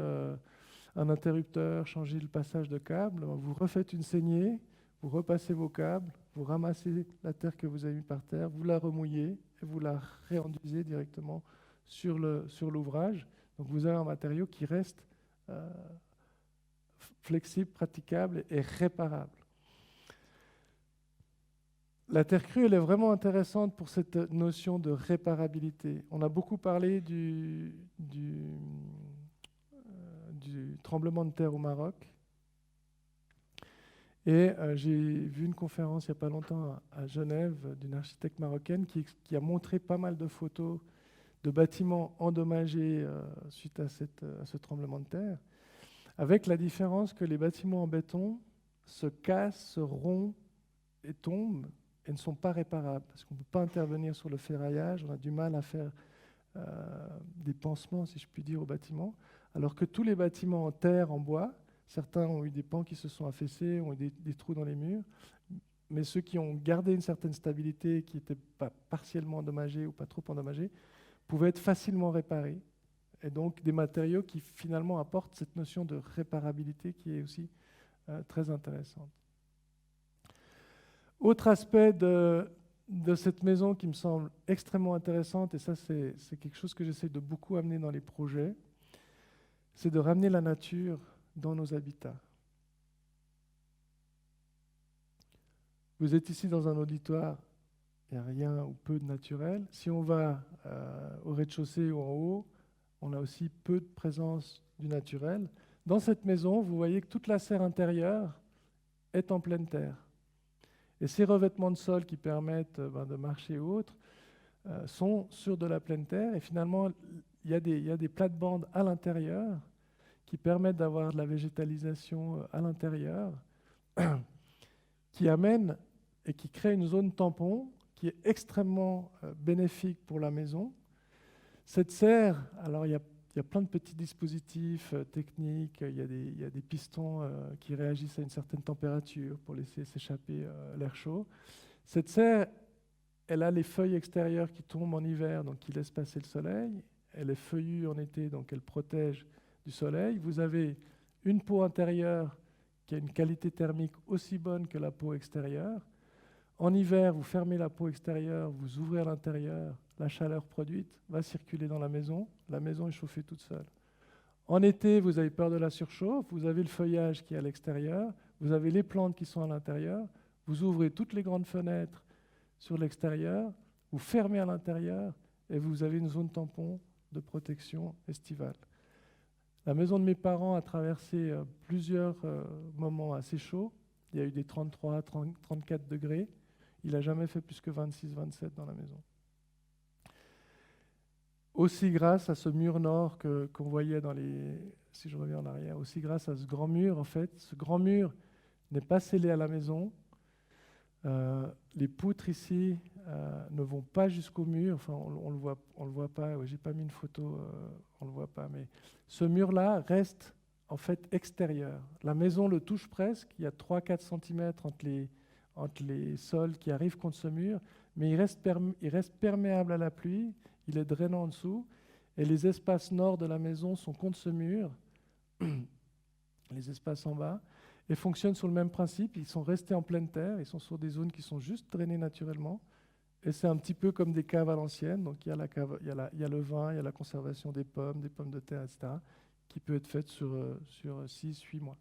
un interrupteur, changer le passage de câble, vous refaites une saignée, vous repassez vos câbles, vous ramassez la terre que vous avez mise par terre, vous la remouillez et vous la réenduisez directement sur l'ouvrage. Donc vous avez un matériau qui reste flexible, praticable et réparable. La terre crue, elle est vraiment intéressante pour cette notion de réparabilité. On a beaucoup parlé du tremblement de terre au Maroc. Et j'ai vu une conférence il n'y a pas longtemps à Genève d'une architecte marocaine qui a montré pas mal de photos de bâtiments endommagés suite à ce tremblement de terre, avec la différence que les bâtiments en béton se cassent, se rompent et tombent et ne sont pas réparables, parce qu'on ne peut pas intervenir sur le ferraillage, on a du mal à faire des pansements, si je puis dire, aux bâtiments, alors que tous les bâtiments en terre, en bois, certains ont eu des pans qui se sont affaissés, ont eu des trous dans les murs, mais ceux qui ont gardé une certaine stabilité, qui n'étaient pas partiellement endommagés ou pas trop endommagés, pouvaient être facilement réparés. Et donc des matériaux qui finalement apportent cette notion de réparabilité qui est aussi très intéressante. Autre aspect de de cette maison qui me semble extrêmement intéressante, et ça c'est quelque chose que j'essaie de beaucoup amener dans les projets, c'est de ramener la nature dans nos habitats. Vous êtes ici dans un auditoire, il n'y a rien ou peu de naturel. Si on va au rez-de-chaussée ou en haut, on a aussi peu de présence du naturel. Dans cette maison, vous voyez que toute la serre intérieure est en pleine terre. Et ces revêtements de sol qui permettent de marcher ou autres sont sur de la pleine terre. Et finalement, il y a des plates-bandes à l'intérieur qui permettent d'avoir de la végétalisation à l'intérieur, qui amènent et qui créent une zone tampon qui est extrêmement bénéfique pour la maison. Cette serre, alors il y a plein de petits dispositifs techniques, il y a des pistons qui réagissent à une certaine température pour laisser s'échapper l'air chaud. Cette serre, elle a les feuilles extérieures qui tombent en hiver, donc qui laissent passer le soleil. Elle est feuillue en été, donc elle protège du soleil. Vous avez une peau intérieure qui a une qualité thermique aussi bonne que la peau extérieure. En hiver, vous fermez la peau extérieure, vous ouvrez à l'intérieur, la chaleur produite va circuler dans la maison est chauffée toute seule. En été, vous avez peur de la surchauffe, vous avez le feuillage qui est à l'extérieur, vous avez les plantes qui sont à l'intérieur, vous ouvrez toutes les grandes fenêtres sur l'extérieur, vous fermez à l'intérieur et vous avez une zone tampon de protection estivale. La maison de mes parents a traversé plusieurs moments assez chauds. Il y a eu des 33, 34 degrés. Il n'a jamais fait plus que 26, 27 dans la maison. Aussi grâce à ce mur nord qu'on voyait dans les... Si je reviens en arrière, aussi grâce à ce grand mur, en fait. Ce grand mur n'est pas scellé à la maison. Les poutres ici ne vont pas jusqu'au mur. Enfin, on le voit pas. Ouais, j'ai pas mis une photo, on le voit pas. Mais ce mur-là reste en fait extérieur. La maison le touche presque. Il y a 3-4 cm entre les sols qui arrivent contre ce mur, mais il reste perméable à la pluie, il est drainant en dessous, et les espaces nord de la maison sont contre ce mur, les espaces en bas, et fonctionnent sur le même principe. Ils sont restés en pleine terre, ils sont sur des zones qui sont juste drainées naturellement, et c'est un petit peu comme des caves à l'ancienne. Donc il y a le vin, il y a la conservation des pommes de terre, etc., qui peut être faite sur 6-8 mois.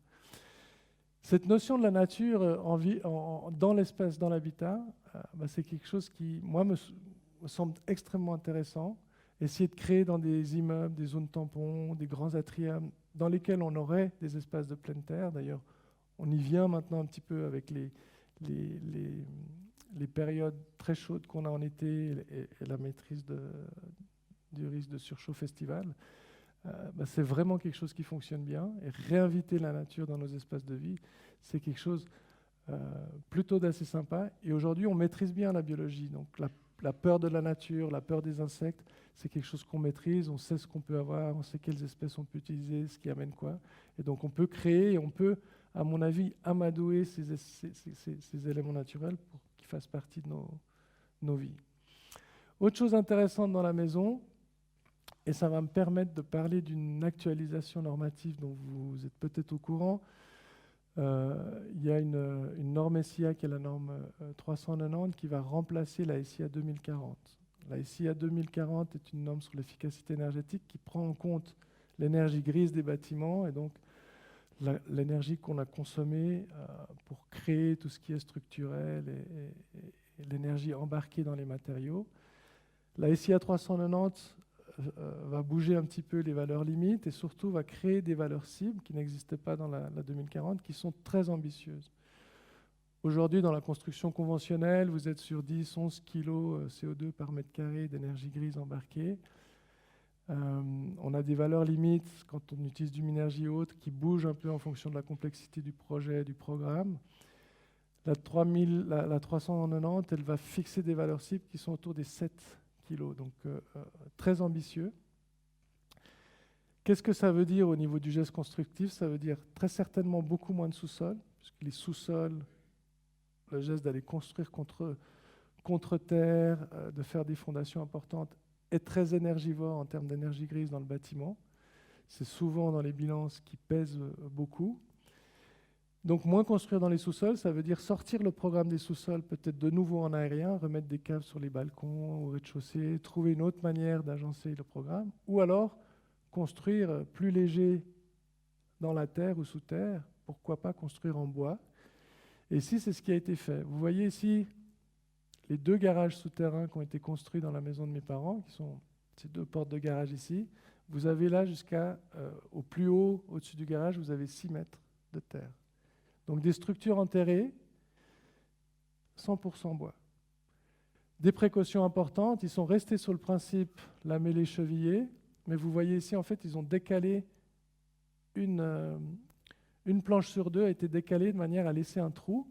Cette notion de la nature dans l'espace, dans l'habitat, c'est quelque chose qui, moi, me semble extrêmement intéressant. Essayer de créer dans des immeubles, des zones tampons, des grands atriums, dans lesquels on aurait des espaces de pleine terre. D'ailleurs, on y vient maintenant un petit peu avec les périodes très chaudes qu'on a en été et la maîtrise du risque de surchauffe estivale. C'est vraiment quelque chose qui fonctionne bien, et réinviter la nature dans nos espaces de vie, c'est quelque chose plutôt d'assez sympa. Et aujourd'hui, on maîtrise bien la biologie, donc la peur de la nature, la peur des insectes, c'est quelque chose qu'on maîtrise, on sait ce qu'on peut avoir, on sait quelles espèces on peut utiliser, ce qui amène quoi, et donc on peut créer, et on peut, à mon avis, amadouer ces éléments naturels pour qu'ils fassent partie de nos vies. Autre chose intéressante dans la maison, et ça va me permettre de parler d'une actualisation normative dont vous êtes peut-être au courant. Il y a une norme SIA qui est la norme 390 qui va remplacer la SIA 2040. La SIA 2040 est une norme sur l'efficacité énergétique qui prend en compte l'énergie grise des bâtiments et donc l'énergie qu'on a consommée pour créer tout ce qui est structurel et l'énergie embarquée dans les matériaux. La SIA 390 va bouger un petit peu les valeurs limites et surtout va créer des valeurs cibles qui n'existaient pas dans la 2040, qui sont très ambitieuses. Aujourd'hui, dans la construction conventionnelle, vous êtes sur 10-11 kg CO2 par mètre carré d'énergie grise embarquée. On a des valeurs limites quand on utilise du minergie haute qui bougent un peu en fonction de la complexité du projet, du programme. La 390, elle va fixer des valeurs cibles qui sont autour des 7 kg, donc très ambitieux. Qu'est-ce que ça veut dire au niveau du geste constructif? Ça veut dire très certainement beaucoup moins de sous-sol, puisque les sous-sols, le geste d'aller construire contre terre, de faire des fondations importantes, est très énergivore en termes d'énergie grise dans le bâtiment. C'est souvent dans les bilans ce qui pèse beaucoup. Donc moins construire dans les sous-sols, ça veut dire sortir le programme des sous-sols peut-être de nouveau en aérien, remettre des caves sur les balcons, au rez-de-chaussée, trouver une autre manière d'agencer le programme, ou alors construire plus léger dans la terre ou sous terre, pourquoi pas construire en bois. Et ici, c'est ce qui a été fait. Vous voyez ici les 2 garages souterrains qui ont été construits dans la maison de mes parents, qui sont ces 2 portes de garage ici. Vous avez là au plus haut, au-dessus du garage, vous avez 6 mètres de terre. Donc des structures enterrées, 100% bois. Des précautions importantes, ils sont restés sur le principe lamellé chevillé, mais vous voyez ici, en fait, ils ont décalé une planche sur 2 a été décalée de manière à laisser un trou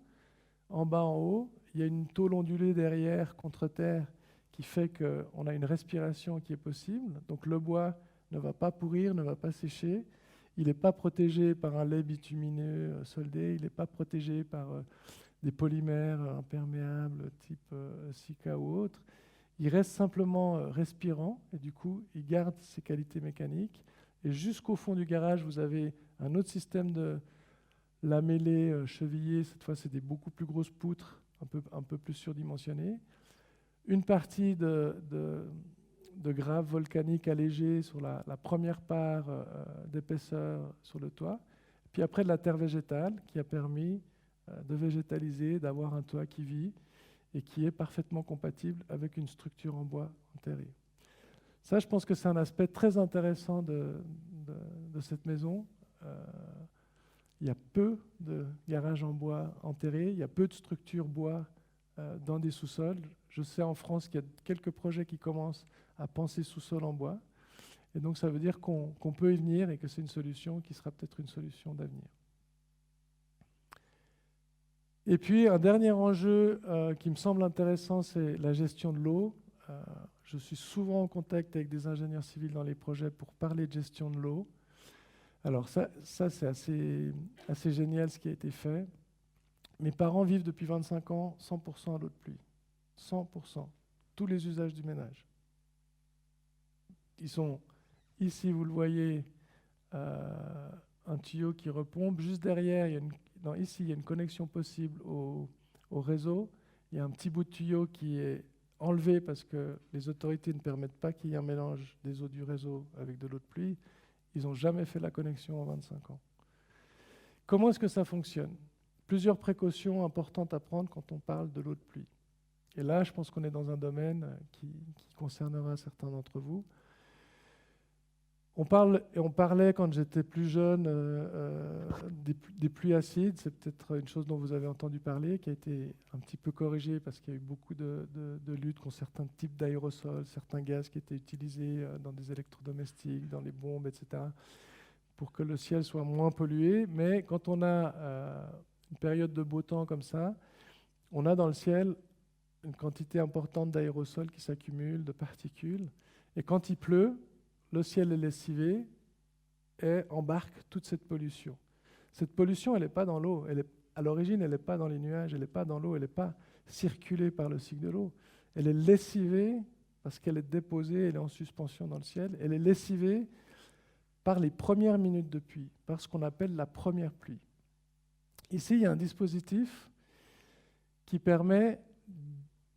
en bas, en haut. Il y a une tôle ondulée derrière, contre terre, qui fait qu'on a une respiration qui est possible. Donc le bois ne va pas pourrir, ne va pas sécher. Il n'est pas protégé par un lait bitumineux soldé, il n'est pas protégé par des polymères imperméables type Sika ou autre. Il reste simplement respirant et du coup, il garde ses qualités mécaniques. Et jusqu'au fond du garage, vous avez un autre système de lamellé chevillé. Cette fois, c'est des beaucoup plus grosses poutres, un peu plus surdimensionnées. Une partie de graves volcaniques allégées sur la première part d'épaisseur sur le toit. Puis après, de la terre végétale qui a permis de végétaliser, d'avoir un toit qui vit et qui est parfaitement compatible avec une structure en bois enterrée. Ça, je pense que c'est un aspect très intéressant de cette maison. Il y a peu de garages en bois enterrés, il y a peu de structures bois dans des sous-sols. Je sais en France qu'il y a quelques projets qui commencent à penser sous-sol en bois. Et donc ça veut dire qu'on peut y venir et que c'est une solution qui sera peut-être une solution d'avenir. Et puis un dernier enjeu qui me semble intéressant, c'est la gestion de l'eau. Je suis souvent en contact avec des ingénieurs civils dans les projets pour parler de gestion de l'eau. Alors ça c'est assez génial ce qui a été fait. Mes parents vivent depuis 25 ans 100% à l'eau de pluie. 100%. Tous les usages du ménage. Ils sont, ici vous le voyez, un tuyau qui repompe. Juste derrière, ici il y a une connexion possible au réseau. Il y a un petit bout de tuyau qui est enlevé parce que les autorités ne permettent pas qu'il y ait un mélange des eaux du réseau avec de l'eau de pluie. Ils n'ont jamais fait la connexion en 25 ans. Comment est-ce que ça fonctionne? Plusieurs précautions importantes à prendre quand on parle de l'eau de pluie. Et là, je pense qu'on est dans un domaine qui concernera certains d'entre vous. On parlait quand j'étais plus jeune des pluies acides. C'est peut-être une chose dont vous avez entendu parler, qui a été un petit peu corrigée parce qu'il y a eu beaucoup de luttes contre certains types d'aérosols, certains gaz qui étaient utilisés dans des électrodomestiques, dans les bombes, etc., pour que le ciel soit moins pollué. Mais quand on a une période de beau temps comme ça, on a dans le ciel une quantité importante d'aérosols qui s'accumulent, de particules. Et quand il pleut, le ciel est lessivé et embarque toute cette pollution. Cette pollution, elle n'est pas dans l'eau. À l'origine, elle n'est pas dans les nuages, elle n'est pas dans l'eau, elle n'est pas circulée par le cycle de l'eau. Elle est lessivée parce qu'elle est déposée, elle est en suspension dans le ciel. Elle est lessivée par les premières minutes de pluie, par ce qu'on appelle la première pluie. Ici, il y a un dispositif qui permet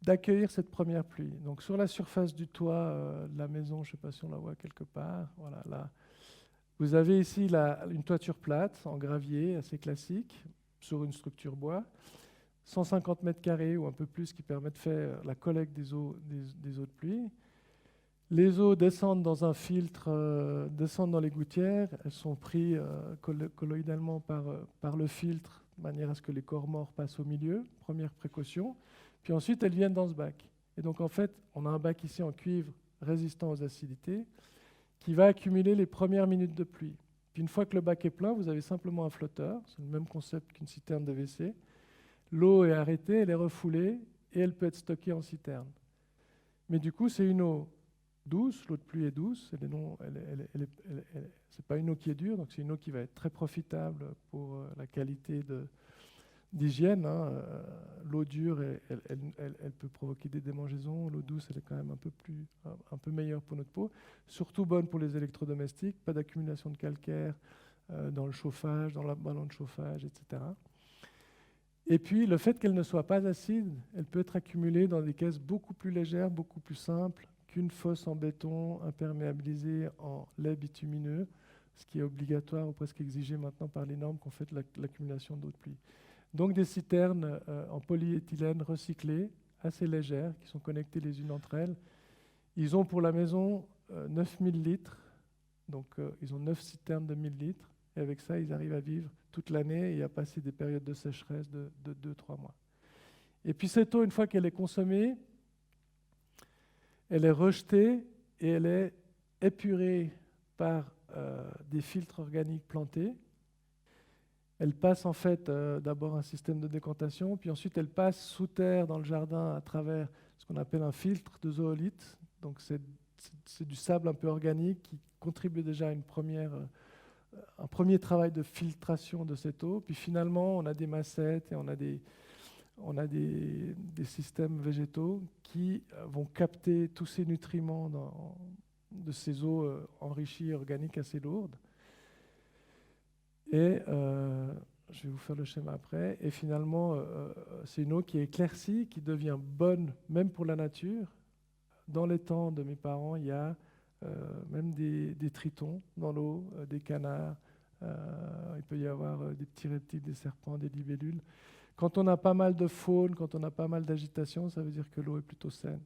d'accueillir cette première pluie. Donc sur la surface du toit de la maison, je ne sais pas si on la voit quelque part, voilà, là, vous avez ici une toiture plate en gravier assez classique sur une structure bois, 150 mètres carrés ou un peu plus qui permet de faire la collecte des eaux de pluie. Les eaux descendent dans un filtre, descendent dans les gouttières, elles sont prises colloïdalement par le filtre de manière à ce que les corps morts passent au milieu, première précaution. Puis ensuite, elles viennent dans ce bac. Et donc, en fait, on a un bac ici en cuivre résistant aux acidités qui va accumuler les premières minutes de pluie. Puis une fois que le bac est plein, vous avez simplement un flotteur. C'est le même concept qu'une citerne de WC. L'eau est arrêtée, elle est refoulée et elle peut être stockée en citerne. Mais du coup, c'est une eau douce. L'eau de pluie est douce. C'est pas une eau qui est dure, donc c'est une eau qui va être très profitable pour la qualité d'hygiène. L'eau dure, elle peut provoquer des démangeaisons. L'eau douce, elle est quand même un peu meilleure pour notre peau. Surtout bonne pour les électrodomestiques. Pas d'accumulation de calcaire dans le chauffage, dans le ballon de chauffage, etc. Et puis, le fait qu'elle ne soit pas acide, elle peut être accumulée dans des caisses beaucoup plus légères, beaucoup plus simples qu'une fosse en béton imperméabilisée en lait bitumineux, ce qui est obligatoire ou presque exigé maintenant par les normes qu'on fait de l'accumulation d'eau de pluie. Donc des citernes en polyéthylène recyclées, assez légères, qui sont connectées les unes entre elles. Ils ont pour la maison 9000 litres, donc ils ont 9 citernes de 1000 litres, et avec ça, ils arrivent à vivre toute l'année et à passer des périodes de sécheresse de 2-3 mois. Et puis cette eau, une fois qu'elle est consommée, elle est rejetée et elle est épurée par des filtres organiques plantés. Elle passe en fait d'abord un système de décantation, puis ensuite elle passe sous terre dans le jardin à travers ce qu'on appelle un filtre de zoolite. Donc c'est du sable un peu organique qui contribue déjà à un premier travail de filtration de cette eau. Puis finalement, on a des massettes et on a des systèmes végétaux qui vont capter tous ces nutriments de ces eaux enrichies organiques assez lourdes. Et je vais vous faire le schéma après. Et finalement, c'est une eau qui est éclaircie, qui devient bonne même pour la nature. Dans les temps de mes parents, il y a même des tritons dans l'eau, des canards. Il peut y avoir des petits reptiles, des serpents, des libellules. Quand on a pas mal de faune, quand on a pas mal d'agitation, ça veut dire que l'eau est plutôt saine.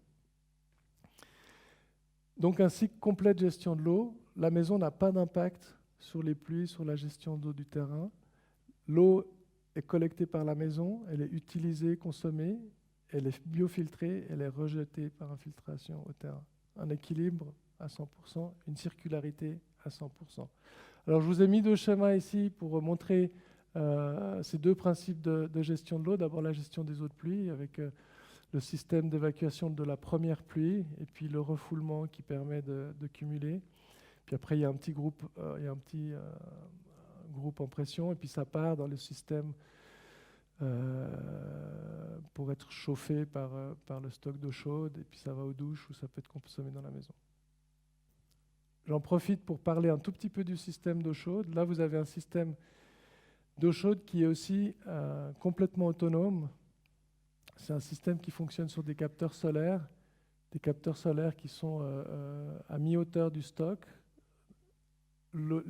Donc un cycle complet de gestion de l'eau. La maison n'a pas d'impact sur les pluies, sur la gestion d'eau du terrain. L'eau est collectée par la maison, elle est utilisée, consommée, elle est biofiltrée, elle est rejetée par infiltration au terrain. Un équilibre à 100%, une circularité à 100%. Alors je vous ai mis 2 schémas ici pour montrer ces 2 principes de gestion de l'eau. D'abord la gestion des eaux de pluie avec le système d'évacuation de la première pluie et puis le refoulement qui permet de cumuler. Puis après, il y a un petit groupe, groupe en pression, et puis ça part dans le système pour être chauffé par le stock d'eau chaude, et puis ça va aux douches ou ça peut être consommé dans la maison. J'en profite pour parler un tout petit peu du système d'eau chaude. Là, vous avez un système d'eau chaude qui est aussi complètement autonome. C'est un système qui fonctionne sur des capteurs solaires qui sont à mi-hauteur du stock. L'eau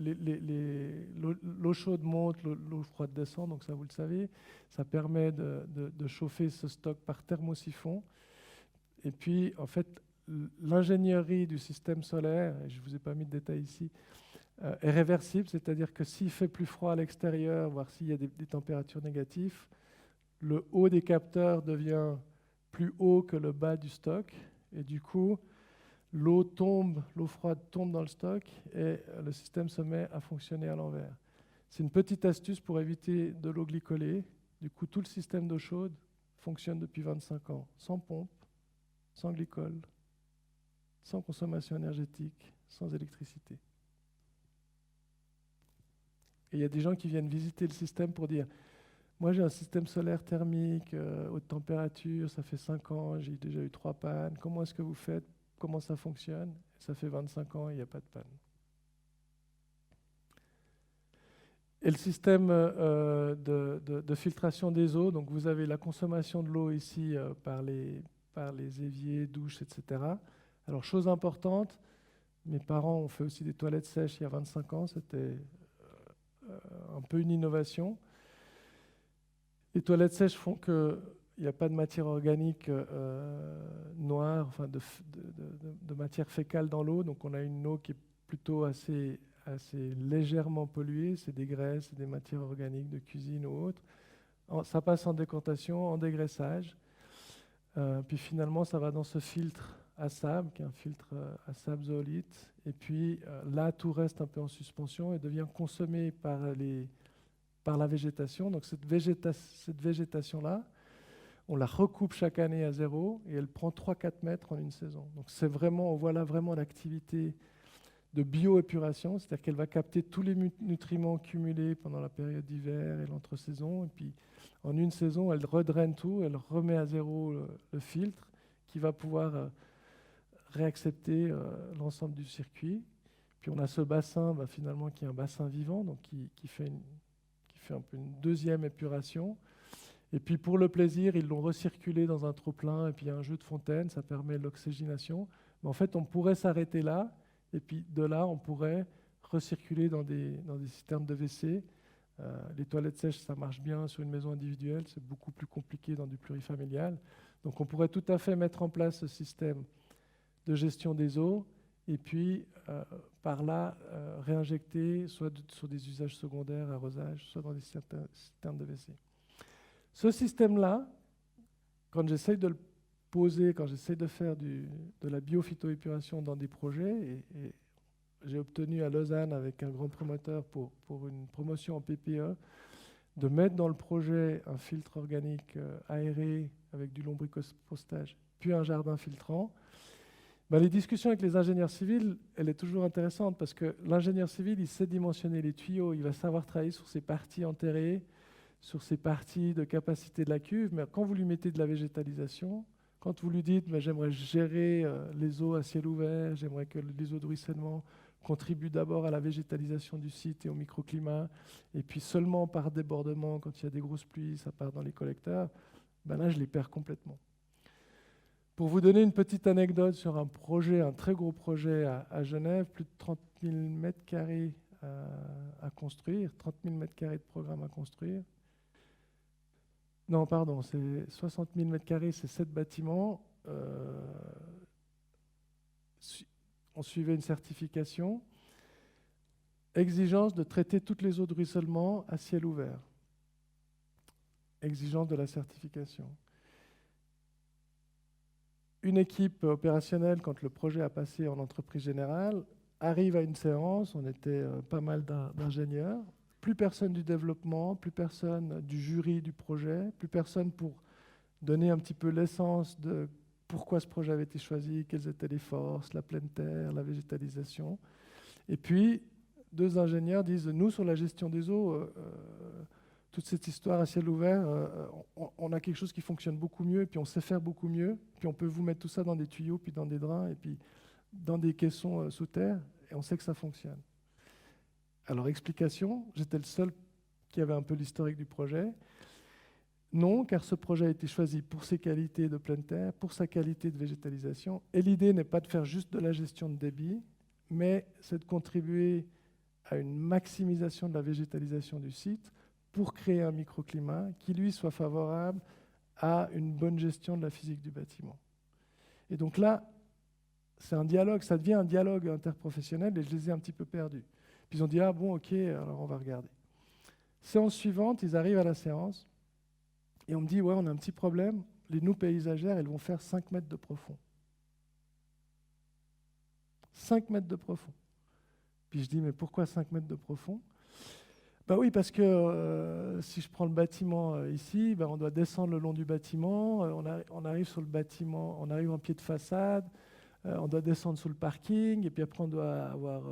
chaude monte, l'eau froide descend, donc ça vous le savez. Ça permet de chauffer ce stock par thermosiphon. Et puis, en fait, l'ingénierie du système solaire, et je ne vous ai pas mis de détails ici, est réversible, c'est-à-dire que s'il fait plus froid à l'extérieur, voire s'il y a des températures négatives, le haut des capteurs devient plus haut que le bas du stock, et du coup, l'eau froide tombe dans le stock et le système se met à fonctionner à l'envers. C'est une petite astuce pour éviter de l'eau glycolée. Du coup, tout le système d'eau chaude fonctionne depuis 25 ans, sans pompe, sans glycol, sans consommation énergétique, sans électricité. Et il y a des gens qui viennent visiter le système pour dire « Moi, j'ai un système solaire thermique, haute température, ça fait 5 ans, j'ai déjà eu 3 pannes. Comment est-ce que vous faites ? Comment ça fonctionne ? » Ça fait 25 ans, il n'y a pas de panne. Et le système de filtration des eaux, donc vous avez la consommation de l'eau ici par les éviers, douches, etc. Alors, chose importante, mes parents ont fait aussi des toilettes sèches il y a 25 ans, c'était un peu une innovation. Les toilettes sèches font qu'il n'y a pas de matière organique noire, enfin de matière fécale dans l'eau, donc on a une eau qui est plutôt assez légèrement polluée, c'est des graisses, c'est des matières organiques de cuisine ou autres. Ça passe en décantation, en dégraissage, puis finalement ça va dans ce filtre à sable, qui est un filtre à sable zoolite, et puis là tout reste un peu en suspension et devient consommé par la végétation. Donc cette végétation-là, on la recoupe chaque année à 0 et elle prend 3-4 mètres en une saison. Donc on voit là vraiment l'activité de bioépuration, c'est-à-dire qu'elle va capter tous les nutriments cumulés pendant la période d'hiver et l'entre-saison, et puis en une saison, elle redraine tout, elle remet à 0 le filtre qui va pouvoir réaccepter l'ensemble du circuit. Puis on a ce bassin, finalement, qui est un bassin vivant, donc qui fait un peu une deuxième épuration. Et puis pour le plaisir, ils l'ont recirculé dans un trop-plein, et puis il y a un jeu de fontaine, ça permet l'oxygénation. Mais en fait, on pourrait s'arrêter là, et puis de là, on pourrait recirculer dans des citernes de WC. Les toilettes sèches, ça marche bien sur une maison individuelle, c'est beaucoup plus compliqué dans du plurifamilial. Donc on pourrait tout à fait mettre en place ce système de gestion des eaux, et puis par là, réinjecter soit sur des usages secondaires, arrosage, soit dans des citernes de WC. Ce système-là, quand j'essaye de le poser, quand j'essaye de faire de la biophytoépuration dans des projets, et j'ai obtenu à Lausanne, avec un grand promoteur pour une promotion en PPE, de mettre dans le projet un filtre organique aéré avec du lombricompostage, puis un jardin filtrant. Les discussions avec les ingénieurs civils, elle est toujours intéressante parce que l'ingénieur civil, il sait dimensionner les tuyaux, il va savoir travailler sur ces parties enterrées, sur ces parties de capacité de la cuve, mais quand vous lui mettez de la végétalisation, quand vous lui dites j'aimerais gérer les eaux à ciel ouvert, j'aimerais que les eaux de ruissellement contribuent d'abord à la végétalisation du site et au microclimat, et puis seulement par débordement, quand il y a des grosses pluies, ça part dans les collecteurs, là je les perds complètement. Pour vous donner une petite anecdote sur un projet, un très gros projet à Genève, plus de 30 000 mètres carrés à construire, 30 000 mètres carrés de programme à construire. Non, pardon, c'est 60 000 mètres carrés, c'est 7 bâtiments. On suivait une certification. Exigence de traiter toutes les eaux de ruissellement à ciel ouvert. Exigence de la certification. Une équipe opérationnelle, quand le projet a passé en entreprise générale, arrive à une séance, on était pas mal d'ingénieurs, plus personne du développement, plus personne du jury du projet, plus personne pour donner un petit peu l'essence de pourquoi ce projet avait été choisi, quelles étaient les forces, la pleine terre, la végétalisation. Et puis, 2 ingénieurs disent, nous, sur la gestion des eaux, toute cette histoire à ciel ouvert, on a quelque chose qui fonctionne beaucoup mieux, et puis on sait faire beaucoup mieux, puis on peut vous mettre tout ça dans des tuyaux, puis dans des drains, et puis dans des caissons sous terre, et on sait que ça fonctionne. Alors, explication, j'étais le seul qui avait un peu l'historique du projet. Non, car ce projet a été choisi pour ses qualités de pleine terre, pour sa qualité de végétalisation, et l'idée n'est pas de faire juste de la gestion de débit, mais c'est de contribuer à une maximisation de la végétalisation du site, pour créer un microclimat qui, lui, soit favorable à une bonne gestion de la physique du bâtiment. Et donc là, c'est un dialogue, ça devient un dialogue interprofessionnel, et je les ai un petit peu perdus. Puis ils ont dit, ah bon, ok, alors on va regarder. Séance suivante, ils arrivent à la séance, et on me dit, ouais, on a un petit problème, les noues paysagères, elles vont faire 5 mètres de profond. 5 mètres de profond. Puis je dis, mais pourquoi 5 mètres de profond ? Oui, parce que si je prends le bâtiment ici, on doit descendre le long du bâtiment, on arrive sur le bâtiment, on arrive en pied de façade, on doit descendre sous le parking, et puis après on doit avoir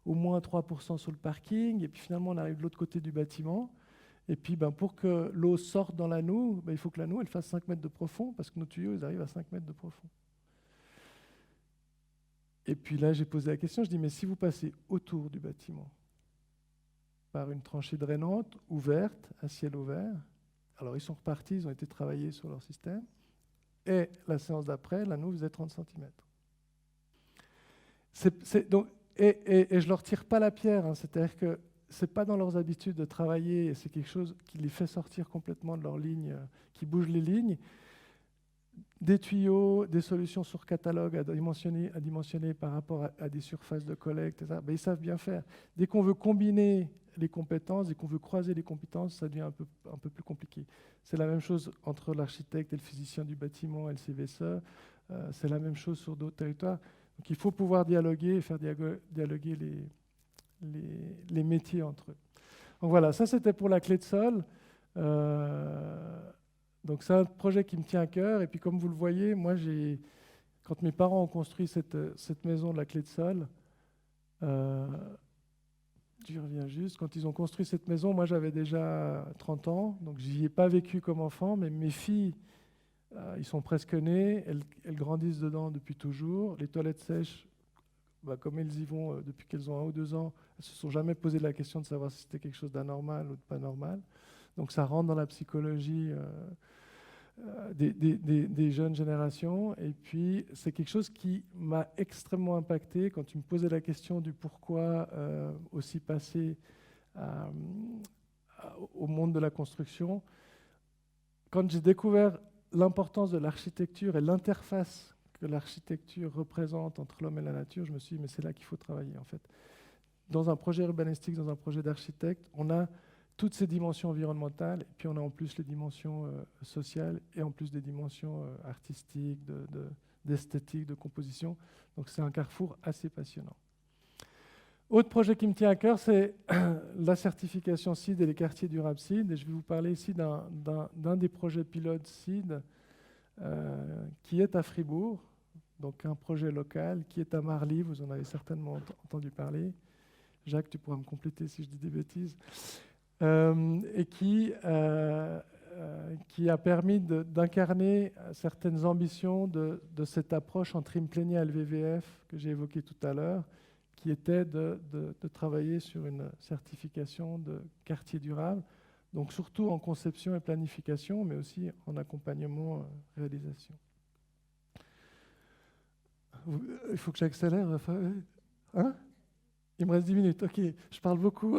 au moins 3% sur le parking, et puis finalement on arrive de l'autre côté du bâtiment, et puis pour que l'eau sorte dans la noue, il faut que la noue elle fasse 5 mètres de profond, parce que nos tuyaux ils arrivent à 5 mètres de profond. Et puis là j'ai posé la question, je dis mais si vous passez autour du bâtiment, par une tranchée drainante, ouverte, à ciel ouvert. Alors ils sont repartis, ils ont été travaillés sur leur système. Et la séance d'après, la noue faisait 30 cm. Et je ne leur tire pas la pierre, hein, c'est-à-dire que ce n'est pas dans leurs habitudes de travailler, et c'est quelque chose qui les fait sortir complètement de leur ligne, qui bouge les lignes. Des tuyaux, des solutions sur catalogue à dimensionner par rapport à des surfaces de collecte, etc. Ils savent bien faire. Dès qu'on veut combiner les compétences, dès qu'on veut croiser les compétences, ça devient un peu plus compliqué. C'est la même chose entre l'architecte et le physicien du bâtiment, LCVSE. C'est la même chose sur d'autres territoires. Donc il faut pouvoir dialoguer et faire dialoguer les métiers entre eux. Donc voilà, ça c'était pour la clé de sol. Donc c'est un projet qui me tient à cœur. Et puis comme vous le voyez, moi quand mes parents ont construit cette maison de la clé de sol, j'y reviens juste, quand ils ont construit cette maison, moi j'avais déjà 30 ans, donc j'y ai pas vécu comme enfant, mais mes filles, ils sont presque nées, elles grandissent dedans depuis toujours. Les toilettes sèches, comme elles y vont depuis qu'elles ont 1 ou 2 ans, elles ne se sont jamais posé la question de savoir si c'était quelque chose d'anormal ou de pas normal. Donc ça rentre dans la psychologie des jeunes générations. Et puis c'est quelque chose qui m'a extrêmement impacté quand tu me posais la question du pourquoi aussi passer au monde de la construction. Quand j'ai découvert l'importance de l'architecture et l'interface que l'architecture représente entre l'homme et la nature, je me suis dit, mais c'est là qu'il faut travailler en fait. Dans un projet urbanistique, dans un projet d'architecte, on a toutes ces dimensions environnementales, et puis on a en plus les dimensions sociales, et en plus des dimensions artistiques, d'esthétique, de composition. Donc c'est un carrefour assez passionnant. Autre projet qui me tient à cœur, c'est la certification CEED et les quartiers durables CEED. Et je vais vous parler ici d'un des projets pilotes CEED qui est à Fribourg, donc un projet local, qui est à Marly, vous en avez certainement entendu parler. Jacques, tu pourras me compléter si je dis des bêtises. Et qui a permis d'incarner certaines ambitions de cette approche entre Implenia et le WWF que j'ai évoquée tout à l'heure, qui était de travailler sur une certification de quartier durable, donc surtout en conception et planification, mais aussi en accompagnement, réalisation. Il faut que j'accélère. Hein? Il me reste 10 minutes, ok, je parle beaucoup.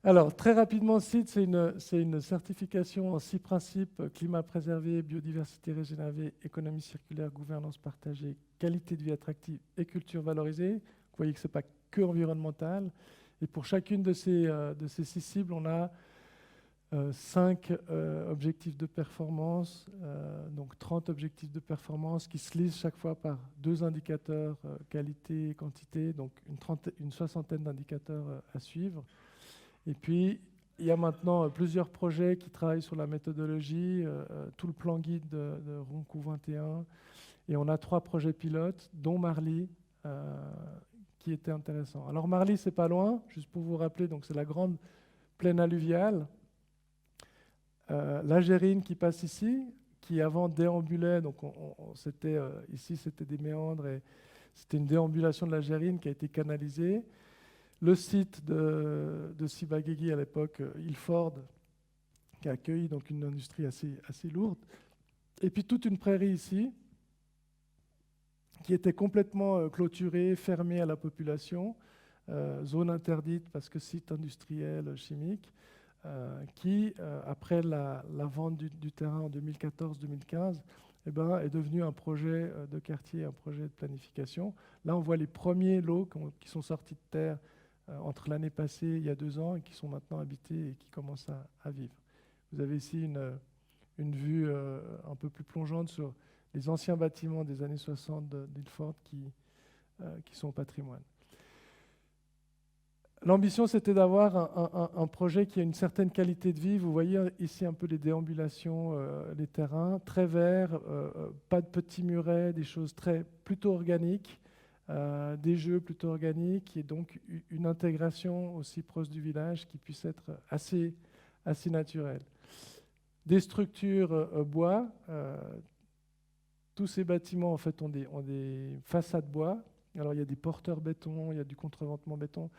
Alors, très rapidement, CEED, c'est une certification en 6 principes: climat préservé, biodiversité régénérée, économie circulaire, gouvernance partagée, qualité de vie attractive et culture valorisée. Vous voyez que ce n'est pas que environnemental. Et pour chacune de ces 6 cibles, on a 5 objectifs de performance, donc 30 objectifs de performance qui se lisent chaque fois par 2 indicateurs, qualité et quantité, donc une soixantaine d'indicateurs à suivre. Et puis, il y a maintenant plusieurs projets qui travaillent sur la méthodologie, tout le plan guide de Roncourt 21, et on a 3 projets pilotes, dont Marly, qui était intéressant. Alors Marly, c'est pas loin, juste pour vous rappeler, donc c'est la grande plaine alluviale. La Gérine qui passe ici, qui avant déambulait, donc ici c'était des méandres, et c'était une déambulation de la Gérine qui a été canalisée. Le site de Sibagégui à l'époque, Ilford, qui a accueilli donc une industrie assez lourde. Et puis toute une prairie ici, qui était complètement clôturée, fermée à la population, zone interdite parce que site industriel, chimique, qui, après la vente du terrain en 2014-2015, est devenu un projet de quartier, un projet de planification. Là, on voit les premiers lots qui sont sortis de terre entre l'année passée, il y a 2 ans, et qui sont maintenant habités et qui commencent à vivre. Vous avez ici une vue un peu plus plongeante sur les anciens bâtiments des années 60 d'Ilford qui sont au patrimoine. L'ambition, c'était d'avoir un projet qui a une certaine qualité de vie. Vous voyez ici un peu les déambulations, les terrains, très verts, pas de petits murets, des choses plutôt organiques, des jeux plutôt organiques, et donc une intégration aussi proche du village qui puisse être assez naturelle. Des structures bois. Tous ces bâtiments en fait ont des façades bois. Alors il y a des porteurs béton, il y a du contreventement béton,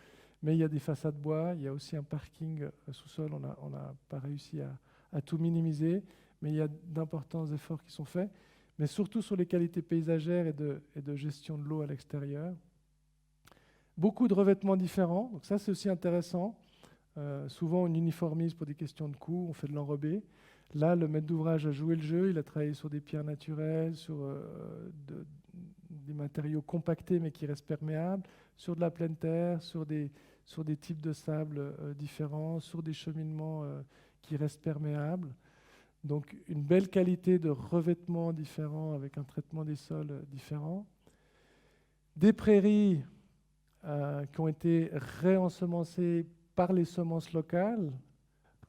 mais il y a des façades bois, il y a aussi un parking sous-sol. On n'a pas réussi à tout minimiser, mais il y a d'importants efforts qui sont faits, mais surtout sur les qualités paysagères et de gestion de l'eau à l'extérieur. Beaucoup de revêtements différents, donc ça c'est aussi intéressant. Souvent on uniformise pour des questions de coût, on fait de l'enrobé. Là, le maître d'ouvrage a joué le jeu, il a travaillé sur des pierres naturelles, sur des matériaux compactés mais qui restent perméables, sur de la pleine terre, sur des types de sable différents, sur des cheminements qui restent perméables. Donc une belle qualité de revêtements différents avec un traitement des sols différent. Des prairies qui ont été réensemencées par les semences locales.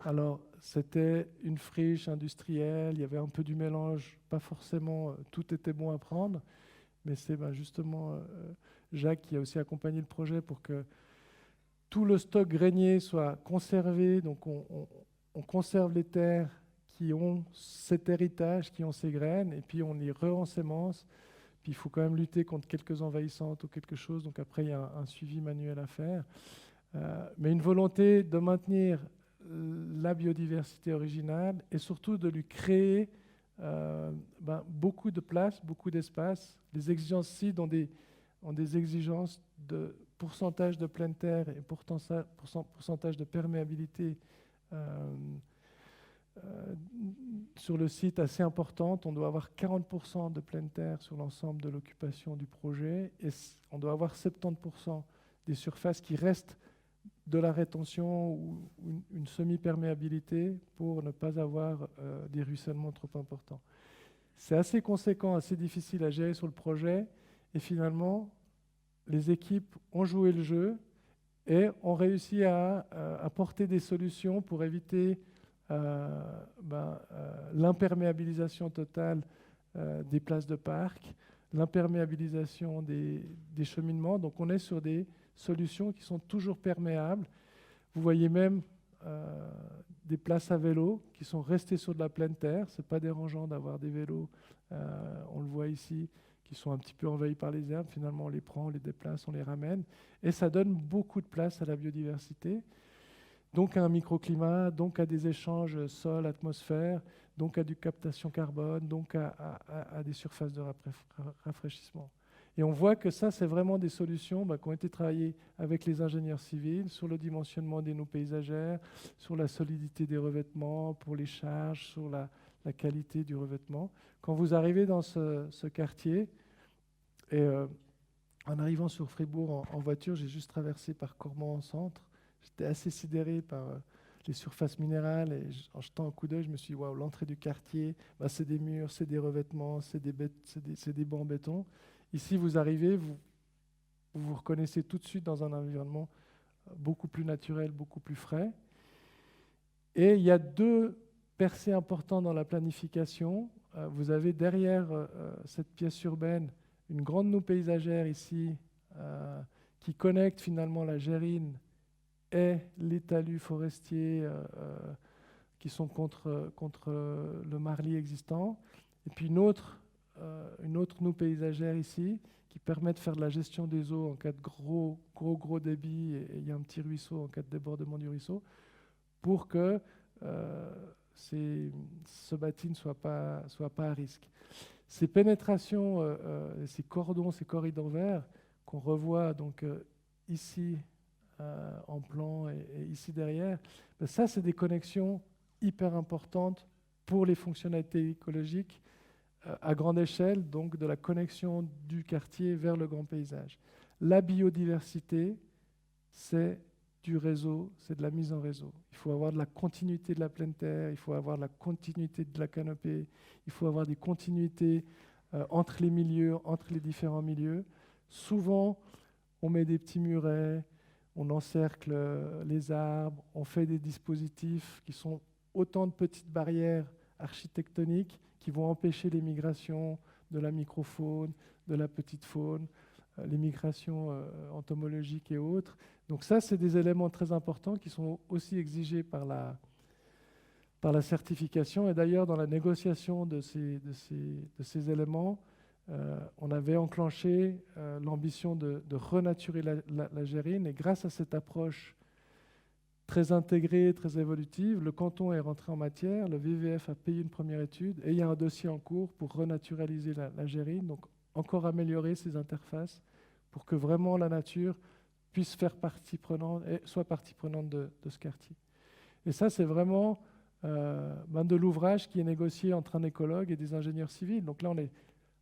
Alors, c'était une friche industrielle, il y avait un peu du mélange, pas forcément tout était bon à prendre, mais c'est justement Jacques qui a aussi accompagné le projet pour que tout le stock grainier soit conservé. Donc on conserve les terres qui ont cet héritage, qui ont ces graines, et puis on les re-ensemence. Puis il faut quand même lutter contre quelques envahissantes ou quelque chose. Donc après, il y a un suivi manuel à faire. Mais une volonté de maintenir la biodiversité originale et surtout de lui créer beaucoup de place, beaucoup d'espace. Les exigences CID ont des exigences de pourcentage de pleine terre et pourcentage de perméabilité sur le site assez importante. On doit avoir 40% de pleine terre sur l'ensemble de l'occupation du projet et on doit avoir 70% des surfaces qui restent de la rétention ou une semi-perméabilité pour ne pas avoir des ruissellements trop importants. C'est assez conséquent, assez difficile à gérer sur le projet et finalement, les équipes ont joué le jeu et ont réussi à apporter des solutions pour éviter l'imperméabilisation totale des places de parc, l'imperméabilisation des cheminements. Donc on est sur des solutions qui sont toujours perméables. Vous voyez même des places à vélo qui sont restées sur de la pleine terre. Ce n'est pas dérangeant d'avoir des vélos, on le voit ici, qui sont un petit peu envahis par les herbes. Finalement, on les prend, on les déplace, on les ramène. Et ça donne beaucoup de place à la biodiversité, donc à un microclimat, donc à des échanges sol-atmosphère, donc à du captation carbone, donc à des surfaces de rafraîchissement. Et on voit que ça, c'est vraiment des solutions qui ont été travaillées avec les ingénieurs civils sur le dimensionnement des nœuds paysagères, sur la solidité des revêtements, pour les charges, sur la qualité du revêtement. Quand vous arrivez dans ce quartier, et en arrivant sur Fribourg en voiture, j'ai juste traversé par Cormont en centre. J'étais assez sidéré par les surfaces minérales et en jetant un coup d'œil, je me suis dit, waouh, l'entrée du quartier, c'est des murs, c'est des revêtements, c'est des bancs en béton. Ici, vous arrivez, vous reconnaissez tout de suite dans un environnement beaucoup plus naturel, beaucoup plus frais. Et il y a deux percées importantes dans la planification. Vous avez derrière cette pièce urbaine une grande noue paysagère ici qui connecte finalement la Gérine et les talus forestiers qui sont contre le marly existant. Et puis une autre noue paysagère ici qui permet de faire de la gestion des eaux en cas de gros débit, et il y a un petit ruisseau en cas de débordement du ruisseau, pour que ce bâti ne soit pas à risque. Ces pénétrations, ces cordons, ces corridors verts qu'on revoit donc ici en plan et ici derrière, ça c'est des connexions hyper importantes pour les fonctionnalités écologiques à grande échelle, donc de la connexion du quartier vers le grand paysage. La biodiversité, c'est du réseau, c'est de la mise en réseau. Il faut avoir de la continuité de la pleine terre, il faut avoir de la continuité de la canopée, il faut avoir des continuités entre les milieux, entre les différents milieux. Souvent, on met des petits murets, on encercle les arbres, on fait des dispositifs qui sont autant de petites barrières architectoniques qui vont empêcher les migrations de la microfaune, de la petite faune, les migrations entomologiques et autres. Donc ça, c'est des éléments très importants qui sont aussi exigés par la certification. Et d'ailleurs, dans la négociation de ces éléments, on avait enclenché l'ambition de renaturer la Gérine. Et grâce à cette approche très intégrée, très évolutive, le canton est rentré en matière, le VVF a payé une première étude et il y a un dossier en cours pour renaturaliser la Gérine, donc encore améliorer ces interfaces pour que vraiment la nature puisse faire partie prenante et soit partie prenante de ce quartier. Et ça, c'est vraiment de l'ouvrage qui est négocié entre un écologue et des ingénieurs civils. Donc là,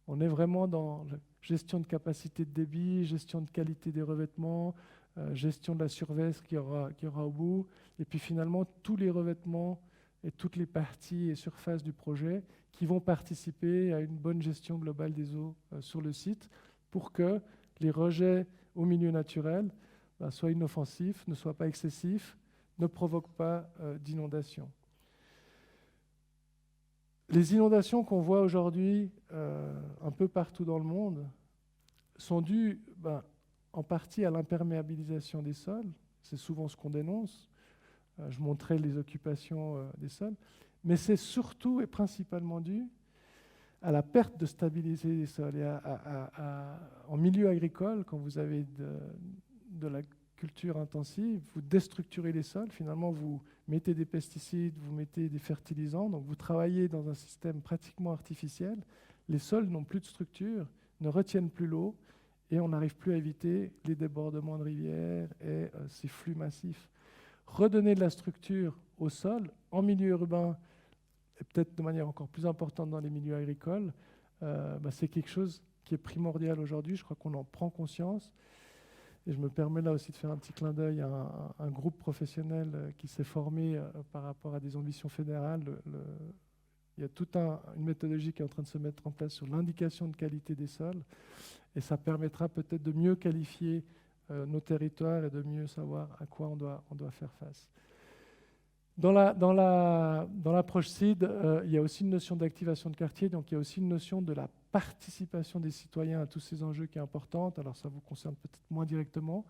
on est vraiment dans la gestion de capacité de débit, gestion de qualité des revêtements, gestion de la surveste qu'il y aura au bout, et puis finalement tous les revêtements et toutes les parties et surfaces du projet qui vont participer à une bonne gestion globale des eaux sur le site pour que les rejets au milieu naturel soient inoffensifs, ne soient pas excessifs, ne provoquent pas d'inondations. Les inondations qu'on voit aujourd'hui un peu partout dans le monde sont dues en partie à l'imperméabilisation des sols. C'est souvent ce qu'on dénonce. Je montrais les occupations des sols. Mais c'est surtout et principalement dû à la perte de stabilité des sols. Et en milieu agricole, quand vous avez de la culture intensive, vous déstructurez les sols, finalement vous mettez des pesticides, vous mettez des fertilisants, donc vous travaillez dans un système pratiquement artificiel. Les sols n'ont plus de structure, ne retiennent plus l'eau, et on n'arrive plus à éviter les débordements de rivières et ces flux massifs. Redonner de la structure au sol, en milieu urbain, et peut-être de manière encore plus importante dans les milieux agricoles, c'est quelque chose qui est primordial aujourd'hui. Je crois qu'on en prend conscience. Et je me permets là aussi de faire un petit clin d'œil à un groupe professionnel qui s'est formé par rapport à des ambitions fédérales. Il y a toute une méthodologie qui est en train de se mettre en place sur l'indication de qualité des sols. Et ça permettra peut-être de mieux qualifier nos territoires et de mieux savoir à quoi on doit faire face. Dans l'approche CID, il y a aussi une notion d'activation de quartier, donc il y a aussi une notion de la participation des citoyens à tous ces enjeux qui est importante. Alors ça vous concerne peut-être moins directement,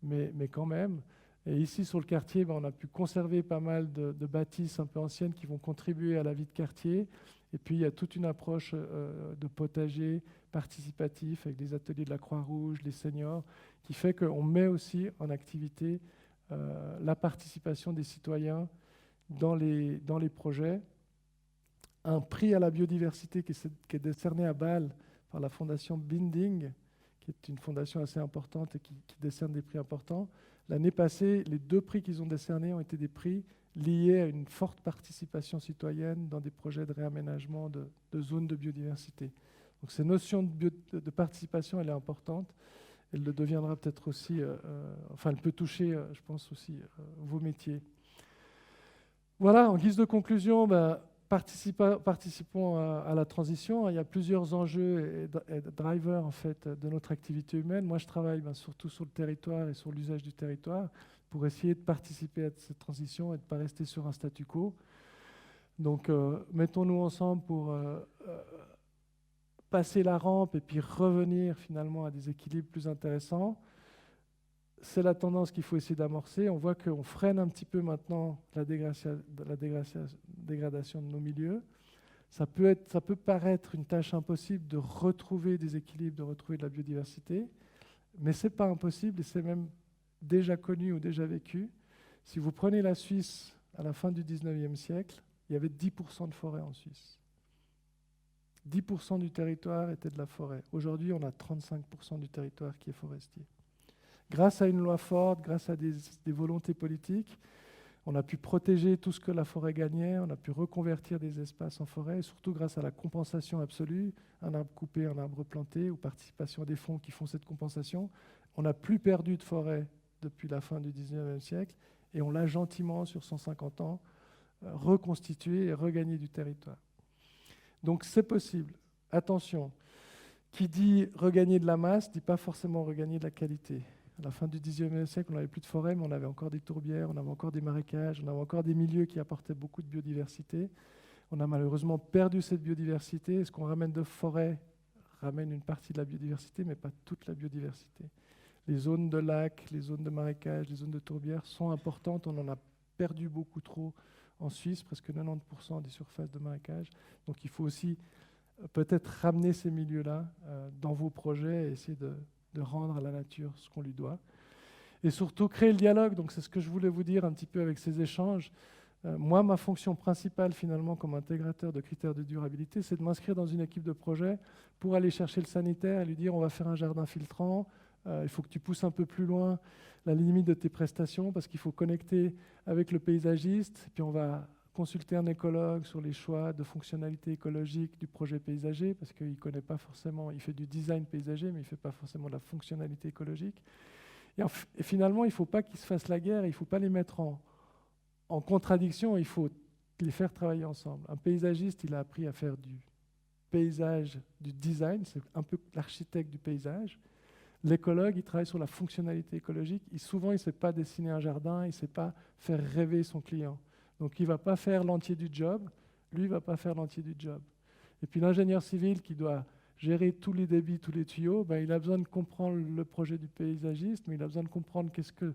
mais quand même. Et ici sur le quartier, on a pu conserver pas mal de bâtisses un peu anciennes qui vont contribuer à la vie de quartier. Et puis il y a toute une approche de potager participatif avec des ateliers de la Croix-Rouge, les seniors, qui fait qu'on met aussi en activité la participation des citoyens dans les projets. Un prix à la biodiversité qui est décerné à Bâle par la fondation Binding, qui est une fondation assez importante et qui décerne des prix importants. L'année passée, les 2 prix qu'ils ont décernés ont été des prix liés à une forte participation citoyenne dans des projets de réaménagement de zones de biodiversité. Donc cette notion de participation, elle est importante. Elle le deviendra peut-être aussi, elle peut toucher, je pense aussi, vos métiers. Voilà, en guise de conclusion, participons à la transition. Il y a plusieurs enjeux et drivers en fait, de notre activité humaine. Moi, je travaille surtout sur le territoire et sur l'usage du territoire pour essayer de participer à cette transition et de ne pas rester sur un statu quo. Donc, mettons-nous ensemble pour passer la rampe et puis revenir finalement à des équilibres plus intéressants. C'est la tendance qu'il faut essayer d'amorcer. On voit qu'on freine un petit peu maintenant la dégradation de nos milieux. Ça peut paraître une tâche impossible de retrouver des équilibres, de retrouver de la biodiversité, mais ce n'est pas impossible et c'est même déjà connu ou déjà vécu. Si vous prenez la Suisse à la fin du 19e siècle, il y avait 10% de forêt en Suisse. 10% du territoire était de la forêt. Aujourd'hui, on a 35% du territoire qui est forestier. Grâce à une loi forte, grâce à des volontés politiques, on a pu protéger tout ce que la forêt gagnait, on a pu reconvertir des espaces en forêt, et surtout grâce à la compensation absolue, un arbre coupé, un arbre planté, ou participation des fonds qui font cette compensation. On n'a plus perdu de forêt depuis la fin du 19e siècle, et on l'a gentiment, sur 150 ans, reconstitué et regagné du territoire. Donc c'est possible. Attention, qui dit regagner de la masse, ne dit pas forcément regagner de la qualité. À la fin du XIXe siècle, on n'avait plus de forêt, mais on avait encore des tourbières, on avait encore des marécages, on avait encore des milieux qui apportaient beaucoup de biodiversité. On a malheureusement perdu cette biodiversité. Ce qu'on ramène de forêt ramène une partie de la biodiversité, mais pas toute la biodiversité. Les zones de lacs, les zones de marécages, les zones de tourbières sont importantes. On en a perdu beaucoup trop en Suisse, presque 90% des surfaces de marécages. Donc il faut aussi peut-être ramener ces milieux-là dans vos projets et essayer de rendre à la nature ce qu'on lui doit. Et surtout, créer le dialogue. Donc, c'est ce que je voulais vous dire un petit peu avec ces échanges. Moi, ma fonction principale, finalement, comme intégrateur de critères de durabilité, c'est de m'inscrire dans une équipe de projet pour aller chercher le sanitaire et lui dire on va faire un jardin filtrant, il faut que tu pousses un peu plus loin la limite de tes prestations parce qu'il faut connecter avec le paysagiste. Et puis, on va consulter un écologue sur les choix de fonctionnalité écologique du projet paysager, parce qu'il ne connaît pas forcément, il fait du design paysager, mais il ne fait pas forcément de la fonctionnalité écologique. Et finalement, il ne faut pas qu'ils se fassent la guerre, il ne faut pas les mettre en contradiction, il faut les faire travailler ensemble. Un paysagiste, il a appris à faire du paysage, du design, c'est un peu l'architecte du paysage. L'écologue, il travaille sur la fonctionnalité écologique. Souvent, il ne sait pas dessiner un jardin, il ne sait pas faire rêver son client. Donc, il ne va pas faire l'entier du job. Lui, il ne va pas faire l'entier du job. Et puis, l'ingénieur civil qui doit gérer tous les débits, tous les tuyaux, il a besoin de comprendre le projet du paysagiste, mais il a besoin de comprendre qu'est-ce que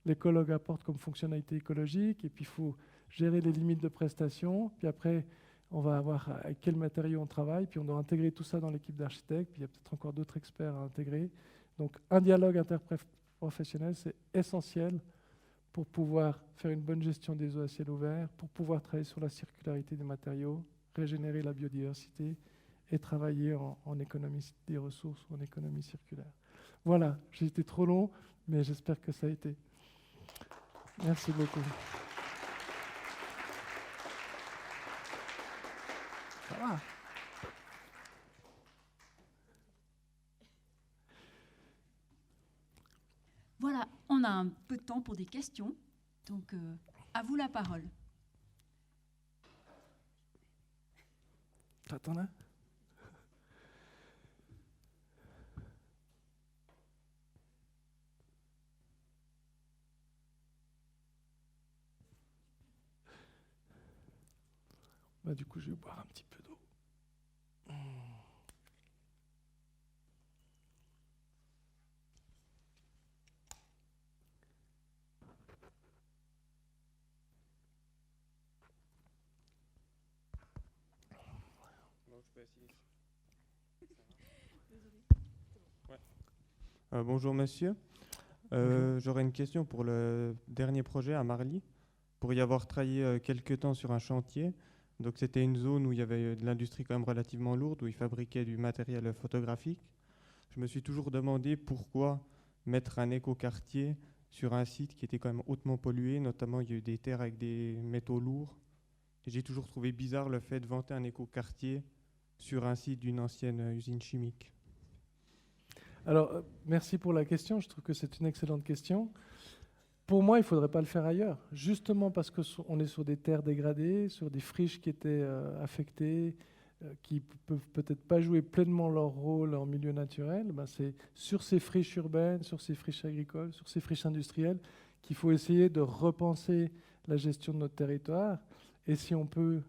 l'écologue apporte comme fonctionnalité écologique. Et puis, il faut gérer les limites de prestation. Puis après, on va voir avec quels matériaux on travaille, puis on doit intégrer tout ça dans l'équipe d'architectes, puis il y a peut-être encore d'autres experts à intégrer. Donc un dialogue interprofessionnel, c'est essentiel pour pouvoir faire une bonne gestion des eaux à ciel ouvert, pour pouvoir travailler sur la circularité des matériaux, régénérer la biodiversité et travailler en économie des ressources ou en économie circulaire. Voilà, j'ai été trop long, mais j'espère que ça a été. Merci beaucoup. Ça va. Voilà, on a un peu de temps pour des questions, donc à vous la parole. T'attends là ? Bah, du coup, je vais boire un petit peu d'eau. Bonjour monsieur. Bonjour. J'aurais une question pour le dernier projet à Marly. Pour y avoir travaillé quelques temps sur un chantier, donc c'était une zone où il y avait de l'industrie quand même relativement lourde, où ils fabriquaient du matériel photographique. Je me suis toujours demandé pourquoi mettre un écoquartier sur un site qui était quand même hautement pollué, notamment il y a eu des terres avec des métaux lourds. Et j'ai toujours trouvé bizarre le fait de vanter un écoquartier sur un site d'une ancienne usine chimique. Alors, merci pour la question. Je trouve que c'est une excellente question. Pour moi, il ne faudrait pas le faire ailleurs, justement parce qu'on est sur des terres dégradées, sur des friches qui étaient affectées, qui ne peuvent peut-être pas jouer pleinement leur rôle en milieu naturel. Ben, c'est sur ces friches urbaines, sur ces friches agricoles, sur ces friches industrielles qu'il faut essayer de repenser la gestion de notre territoire. Et si on peut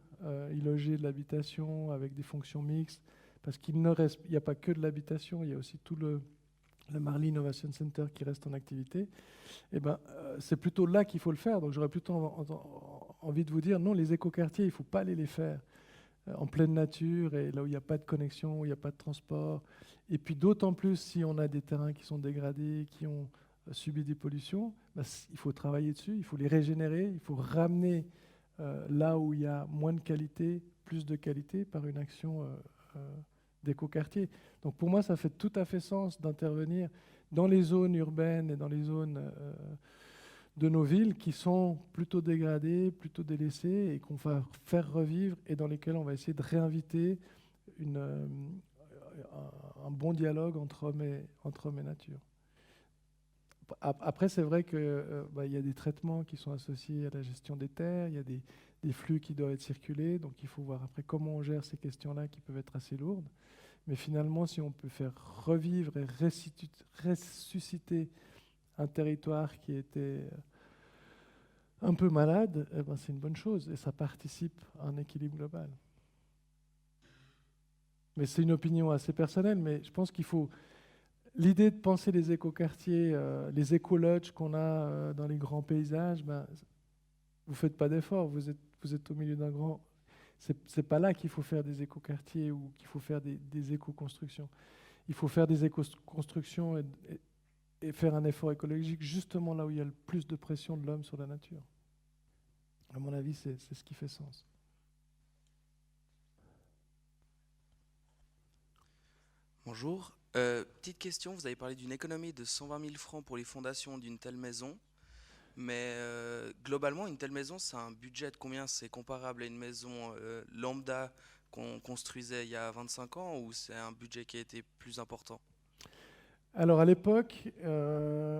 y loger de l'habitation avec des fonctions mixtes, parce qu'il n'y a pas que de l'habitation, il y a aussi tout le Marly Innovation Center qui reste en activité, eh ben, c'est plutôt là qu'il faut le faire. Donc j'aurais plutôt envie de vous dire, non, les écoquartiers, il ne faut pas aller les faire en pleine nature et là où il n'y a pas de connexion, où il n'y a pas de transport. Et puis d'autant plus si on a des terrains qui sont dégradés, qui ont subi des pollutions, ben, il faut travailler dessus, il faut les régénérer, il faut ramener là où il y a moins de qualité, plus de qualité par une action d'écoquartier. Donc pour moi, ça fait tout à fait sens d'intervenir dans les zones urbaines et dans les zones de nos villes qui sont plutôt dégradées, plutôt délaissées et qu'on va faire revivre et dans lesquelles on va essayer de réinviter un bon dialogue entre hommes et nature. Après, c'est vrai qu'il y a des traitements qui sont associés à la gestion des terres, il y a des flux qui doivent être circulés, donc il faut voir après comment on gère ces questions-là qui peuvent être assez lourdes. Mais finalement, si on peut faire revivre et ressusciter un territoire qui était un peu malade, eh ben c'est une bonne chose et ça participe à un équilibre global. Mais c'est une opinion assez personnelle, mais je pense qu'il faut... L'idée de penser les écoquartiers, les écologes qu'on a dans les grands paysages, ben, vous ne faites pas d'efforts, vous êtes au milieu d'un grand... C'est pas là qu'il faut faire des écoquartiers ou qu'il faut faire des éco-constructions. Il faut faire des éco-constructions et faire un effort écologique justement là où il y a le plus de pression de l'homme sur la nature. À mon avis, c'est ce qui fait sens. Bonjour. Petite question, vous avez parlé d'une économie de 120 000 francs pour les fondations d'une telle maison. Mais globalement, une telle maison, c'est un budget de combien? C'est comparable à une maison lambda qu'on construisait il y a 25 ans ou c'est un budget qui a été plus important? Alors à l'époque,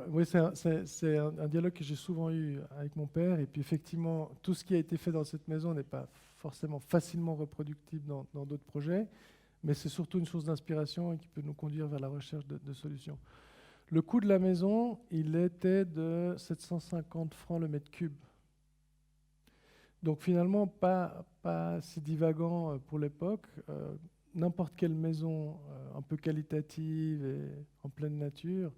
oui, c'est un dialogue que j'ai souvent eu avec mon père. Et puis effectivement, tout ce qui a été fait dans cette maison n'est pas forcément facilement reproductible dans d'autres projets, mais c'est surtout une source d'inspiration et qui peut nous conduire vers la recherche de solutions. Le coût de la maison, il était de 750 francs le mètre cube. Donc finalement, pas si divagant pour l'époque. N'importe quelle maison un peu qualitative et en pleine nature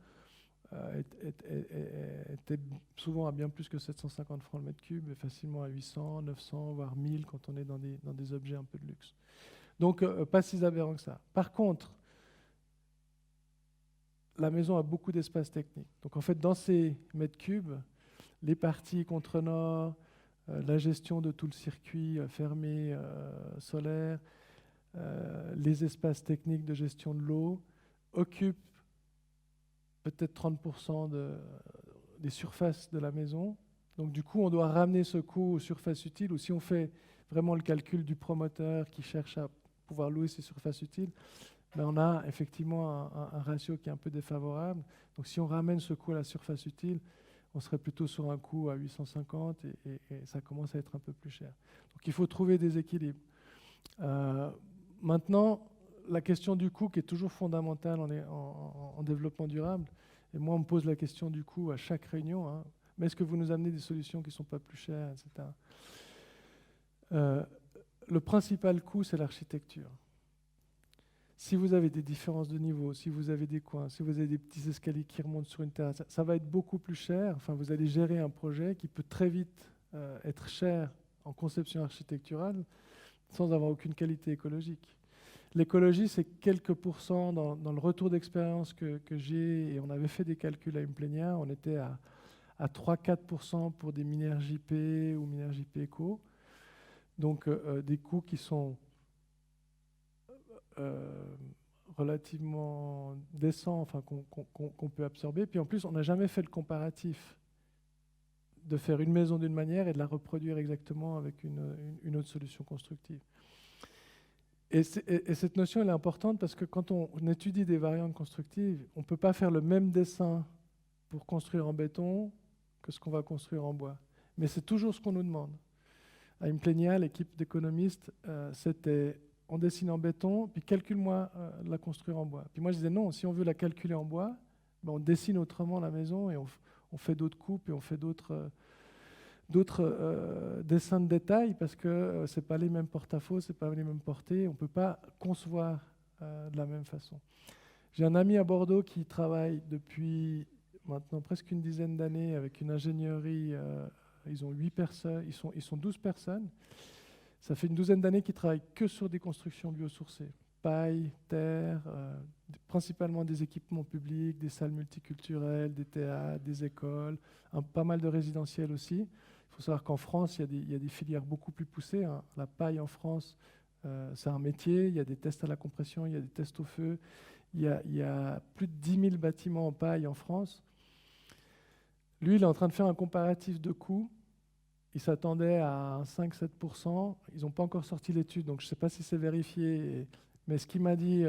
était souvent à bien plus que 750 francs le mètre cube, et facilement à 800, 900, voire 1000 quand on est dans des objets un peu de luxe. Donc, pas si aberrant que ça. Par contre, la maison a beaucoup d'espace technique. Donc, en fait, dans ces mètres cubes, les parties contre-nord, la gestion de tout le circuit fermé solaire, les espaces techniques de gestion de l'eau occupent peut-être 30% des surfaces de la maison. Donc du coup, on doit ramener ce coût aux surfaces utiles, ou si on fait vraiment le calcul du promoteur qui cherche à pouvoir louer ces surfaces utiles, ben on a effectivement un ratio qui est un peu défavorable. Donc si on ramène ce coût à la surface utile, on serait plutôt sur un coût à 850 et ça commence à être un peu plus cher. Donc il faut trouver des équilibres. Maintenant, la question du coût qui est toujours fondamentale en développement durable, et moi on me pose la question du coût à chaque réunion, hein, mais est-ce que vous nous amenez des solutions qui ne sont pas plus chères, etc. Le principal coût, c'est l'architecture. Si vous avez des différences de niveau, si vous avez des coins, si vous avez des petits escaliers qui remontent sur une terrasse, ça va être beaucoup plus cher. Enfin, vous allez gérer un projet qui peut très vite être cher en conception architecturale sans avoir aucune qualité écologique. L'écologie, c'est quelques pourcents dans le retour d'expérience que j'ai, et on avait fait des calculs à une plénière, on était à 3-4% pour des Miner JP ou Miner JP Eco. Donc des coûts qui sont relativement décents, enfin, qu'on peut absorber. Puis en plus, on n'a jamais fait le comparatif de faire une maison d'une manière et de la reproduire exactement avec une autre solution constructive. Et cette notion elle est importante parce que quand on étudie des variantes constructives, on ne peut pas faire le même dessin pour construire en béton que ce qu'on va construire en bois. Mais c'est toujours ce qu'on nous demande. À une plénière, l'équipe d'économistes, c'était on dessine en béton, puis calcule-moi la construire en bois. Puis moi je disais non, si on veut la calculer en bois, ben on dessine autrement la maison et on fait d'autres coupes et on fait d'autres dessins de détail parce que ce n'est pas les mêmes porte-à-faux, ce n'est pas les mêmes portées, on ne peut pas concevoir de la même façon. J'ai un ami à Bordeaux qui travaille depuis maintenant presque une dizaine d'années avec une ingénierie, ils ont 8 personnes, ils sont 12 personnes. Ça fait une douzaine d'années qu'ils travaillent que sur des constructions biosourcées. Paille, terre, principalement des équipements publics, des salles multiculturelles, des théâtres, des écoles, pas mal de résidentiels aussi. Il faut savoir qu'en France, il y a des filières beaucoup plus poussées, hein. La paille en France, c'est un métier. Il y a des tests à la compression, il y a des tests au feu. Il y a plus de 10 000 bâtiments en paille en France. Lui, il est en train de faire un comparatif de coûts. Il s'attendait à un 5-7%. Ils n'ont pas encore sorti l'étude, donc je ne sais pas si c'est vérifié. Mais ce qu'il m'a dit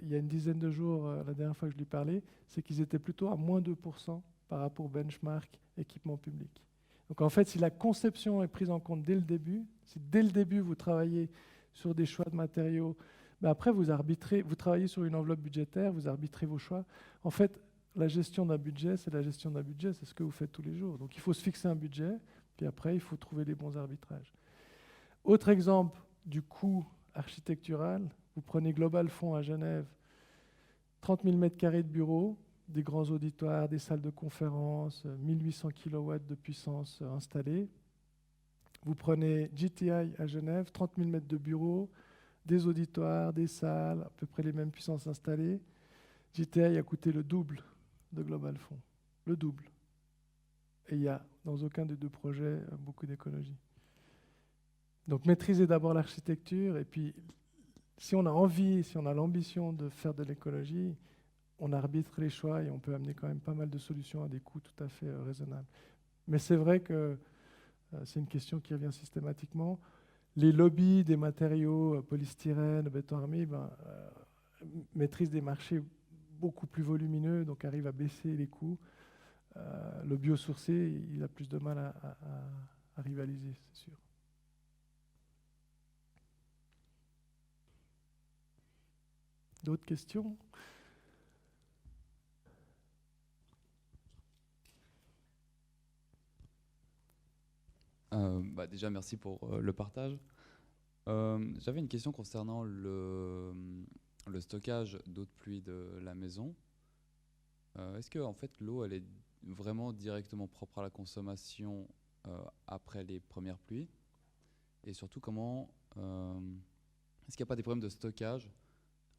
il y a une dizaine de jours, la dernière fois que je lui parlais, c'est qu'ils étaient plutôt à moins 2% par rapport au benchmark équipement public. Donc en fait, si la conception est prise en compte dès le début, si dès le début vous travaillez sur des choix de matériaux, ben après vous arbitrez, vous travaillez sur une enveloppe budgétaire, vous arbitrez vos choix. En fait, la gestion d'un budget, c'est la gestion d'un budget, c'est ce que vous faites tous les jours. Donc il faut se fixer un budget, puis après il faut trouver les bons arbitrages. Autre exemple du coût architectural, vous prenez Global Fonds à Genève, 30 000 m² de bureaux, des grands auditoires, des salles de conférence, 1800 kW de puissance installée. Vous prenez GTI à Genève, 30 000 m de bureaux, des auditoires, des salles, à peu près les mêmes puissances installées. GTI a coûté le double de Global Fonds, le double. Et il n'y a dans aucun des deux projets beaucoup d'écologie. Donc maîtriser d'abord l'architecture, et puis si on a envie, si on a l'ambition de faire de l'écologie, on arbitre les choix et on peut amener quand même pas mal de solutions à des coûts tout à fait raisonnables. Mais c'est vrai que c'est une question qui revient systématiquement. Les lobbies des matériaux polystyrène, béton armé, maîtrisent des marchés beaucoup plus volumineux, donc arrivent à baisser les coûts. Le biosourcé, il a plus de mal à rivaliser, c'est sûr. D'autres questions ? Déjà, merci pour le partage. J'avais une question concernant le stockage d'eau de pluie de la maison. Est-ce que en fait, l'eau, elle est vraiment directement propre à la consommation après les premières pluies? Et surtout, est-ce qu'il n'y a pas des problèmes de stockage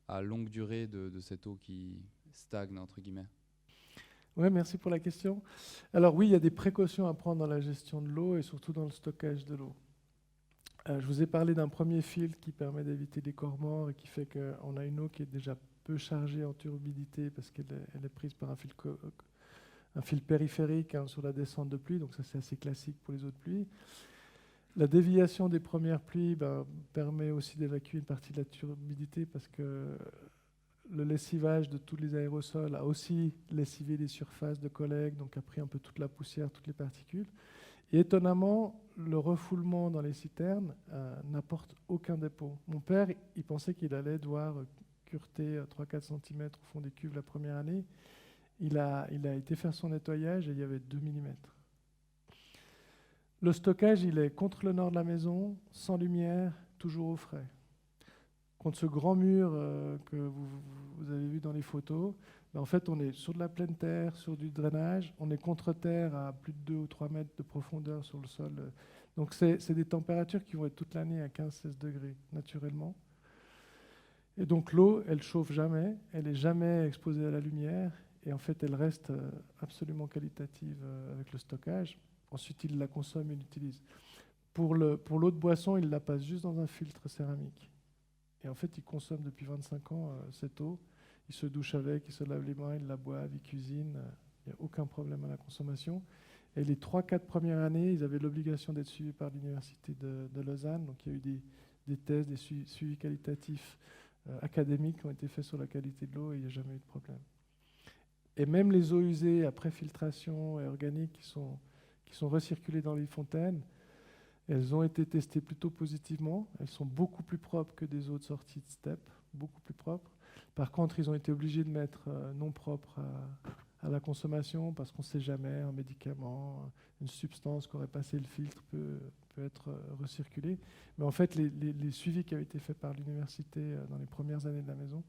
à longue durée de cette eau qui stagne, entre guillemets? Oui, merci pour la question. Alors oui, il y a des précautions à prendre dans la gestion de l'eau et surtout dans le stockage de l'eau. Je vous ai parlé d'un premier filtre qui permet d'éviter les corps morts et qui fait qu'on a une eau qui est déjà peu chargée en turbidité parce qu'elle est prise par un fil périphérique sur la descente de pluie, donc ça c'est assez classique pour les eaux de pluie. La déviation des premières pluies permet aussi d'évacuer une partie de la turbidité parce que le lessivage de tous les aérosols a aussi lessivé les surfaces de collecte, donc a pris un peu toute la poussière, toutes les particules. Et étonnamment, le refoulement dans les citernes n'apporte aucun dépôt. Mon père, il pensait qu'il allait devoir cureter 3-4 cm au fond des cuves la première année. Il a été faire son nettoyage et il y avait 2 mm. Le stockage, il est contre le nord de la maison, sans lumière, toujours au frais. Contre ce grand mur que vous avez vu dans les photos, en fait, on est sur de la pleine terre, sur du drainage, on est contre terre à plus de 2 ou 3 mètres de profondeur sur le sol. Donc c'est des températures qui vont être toute l'année à 15-16 degrés, naturellement. Et donc l'eau, elle chauffe jamais, elle n'est jamais exposée à la lumière, et en fait, elle reste absolument qualitative avec le stockage. Ensuite, il la consomme et l'utilise. Pour l'eau de boisson, il la passe juste dans un filtre céramique. Et en fait, il consomme depuis 25 ans cette eau. Il se douche avec, il se lave les mains, il la boit, il cuisine. Il n'y a aucun problème à la consommation. Et les 3-4 premières années, ils avaient l'obligation d'être suivis par l'Université de Lausanne. Donc il y a eu des thèses, des suivis qualitatifs académiques qui ont été faits sur la qualité de l'eau et il n'y a jamais eu de problème. Et même les eaux usées après filtration et organiques qui sont recirculées dans les fontaines, elles ont été testées plutôt positivement. Elles sont beaucoup plus propres que des eaux de sortie de STEP, beaucoup plus propres. Par contre, ils ont été obligés de mettre non propre à la consommation parce qu'on ne sait jamais, un médicament, une substance qui aurait passé le filtre peut être recirculée. Mais en fait, les suivis qui avaient été faits par l'université dans les premières années de la maison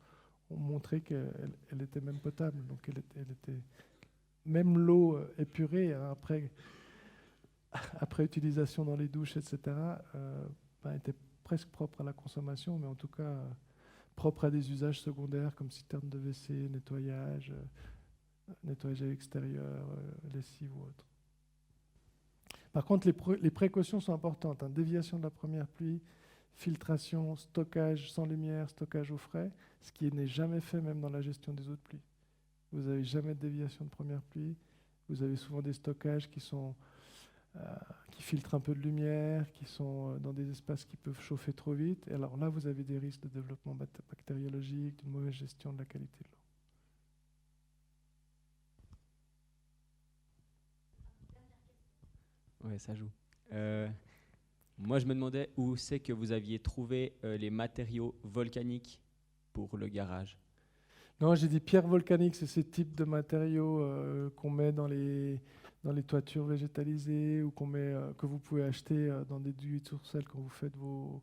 ont montré qu'elle était même potable. Donc elle était même l'eau épurée après utilisation dans les douches, etc., était presque propre à la consommation, mais en tout cas propre à des usages secondaires comme citerne de WC, nettoyage à l'extérieur, lessive ou autre. Par contre, les précautions sont importantes. Déviation de la première pluie, filtration, stockage sans lumière, stockage au frais, ce qui n'est jamais fait même dans la gestion des eaux de pluie. Vous n'avez jamais de déviation de première pluie. Vous avez souvent des stockages qui filtrent un peu de lumière, qui sont dans des espaces qui peuvent chauffer trop vite. Et alors là, vous avez des risques de développement bactériologique, d'une mauvaise gestion de la qualité de l'eau. Ouais, ça joue. Moi, je me demandais où c'est que vous aviez trouvé les matériaux volcaniques pour le garage. Non, j'ai dit pierre volcanique, c'est ce type de matériaux qu'on met dans les toitures végétalisées ou que vous pouvez acheter dans des do-it-yourself quand vous faites vos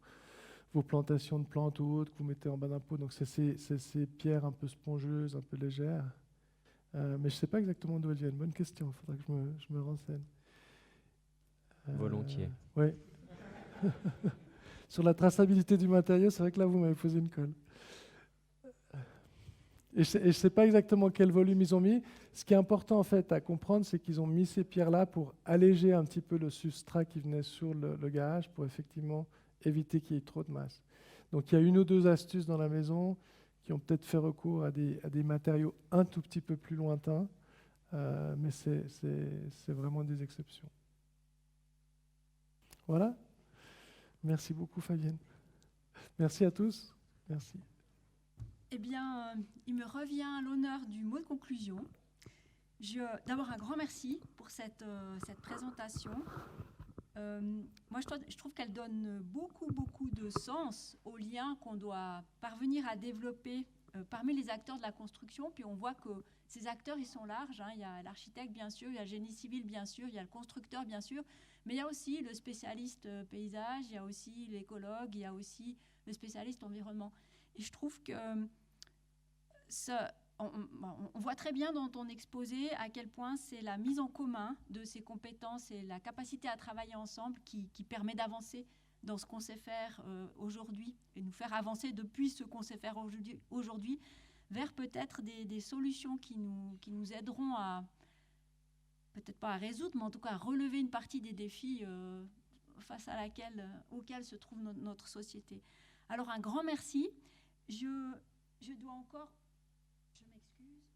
plantations de plantes ou autres que vous mettez en bas d'un pot. Donc c'est ces pierres un peu spongieuses, un peu légères. Mais je ne sais pas exactement d'où elles viennent. Bonne question, il faudra que je me renseigne. Volontiers. Oui. Sur la traçabilité du matériau, c'est vrai que là, vous m'avez posé une colle. Et je ne sais pas exactement quel volume ils ont mis. Ce qui est important en fait à comprendre, c'est qu'ils ont mis ces pierres-là pour alléger un petit peu le substrat qui venait sur le garage pour effectivement éviter qu'il y ait trop de masse. Donc il y a une ou deux astuces dans la maison qui ont peut-être fait recours à des matériaux un tout petit peu plus lointains, mais c'est vraiment des exceptions. Voilà. Merci beaucoup Fabienne. Merci à tous. Merci. Eh bien, il me revient l'honneur du mot de conclusion. D'abord, un grand merci pour cette présentation. Moi, je trouve qu'elle donne beaucoup de sens aux liens qu'on doit parvenir à développer parmi les acteurs de la construction. Puis on voit que ces acteurs, ils sont larges. Il y a l'architecte, bien sûr, il y a le génie civil, bien sûr, il y a le constructeur, bien sûr, mais il y a aussi le spécialiste paysage, il y a aussi l'écologue, il y a aussi le spécialiste environnement. Et je trouve que on voit très bien dans ton exposé à quel point c'est la mise en commun de ces compétences et la capacité à travailler ensemble qui permet d'avancer dans ce qu'on sait faire aujourd'hui et nous faire avancer depuis ce qu'on sait faire aujourd'hui vers peut-être des solutions qui nous aideront à, peut-être pas à résoudre, mais en tout cas à relever une partie des défis face à auxquels se trouve notre société. Alors un grand merci. Je dois encore, je m'excuse,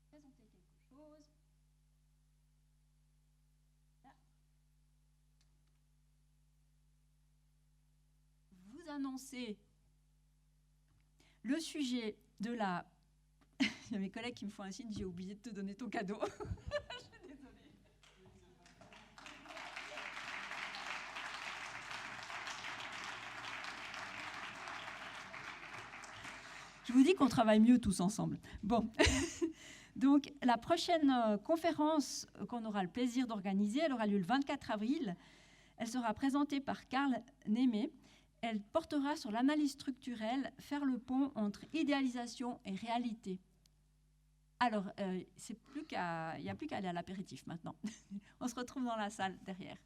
présenter quelque chose. Là. Vous annoncer le sujet de la... Il y a mes collègues qui me font un signe, j'ai oublié de te donner ton cadeau. Je suis désolée. Je vous dis qu'on travaille mieux tous ensemble. Bon, donc la prochaine conférence qu'on aura le plaisir d'organiser, elle aura lieu le 24 avril. Elle sera présentée par Karl Némé. Elle portera sur l'analyse structurelle, faire le pont entre idéalisation et réalité. Alors, il n'y a plus qu'à aller à l'apéritif maintenant. On se retrouve dans la salle derrière.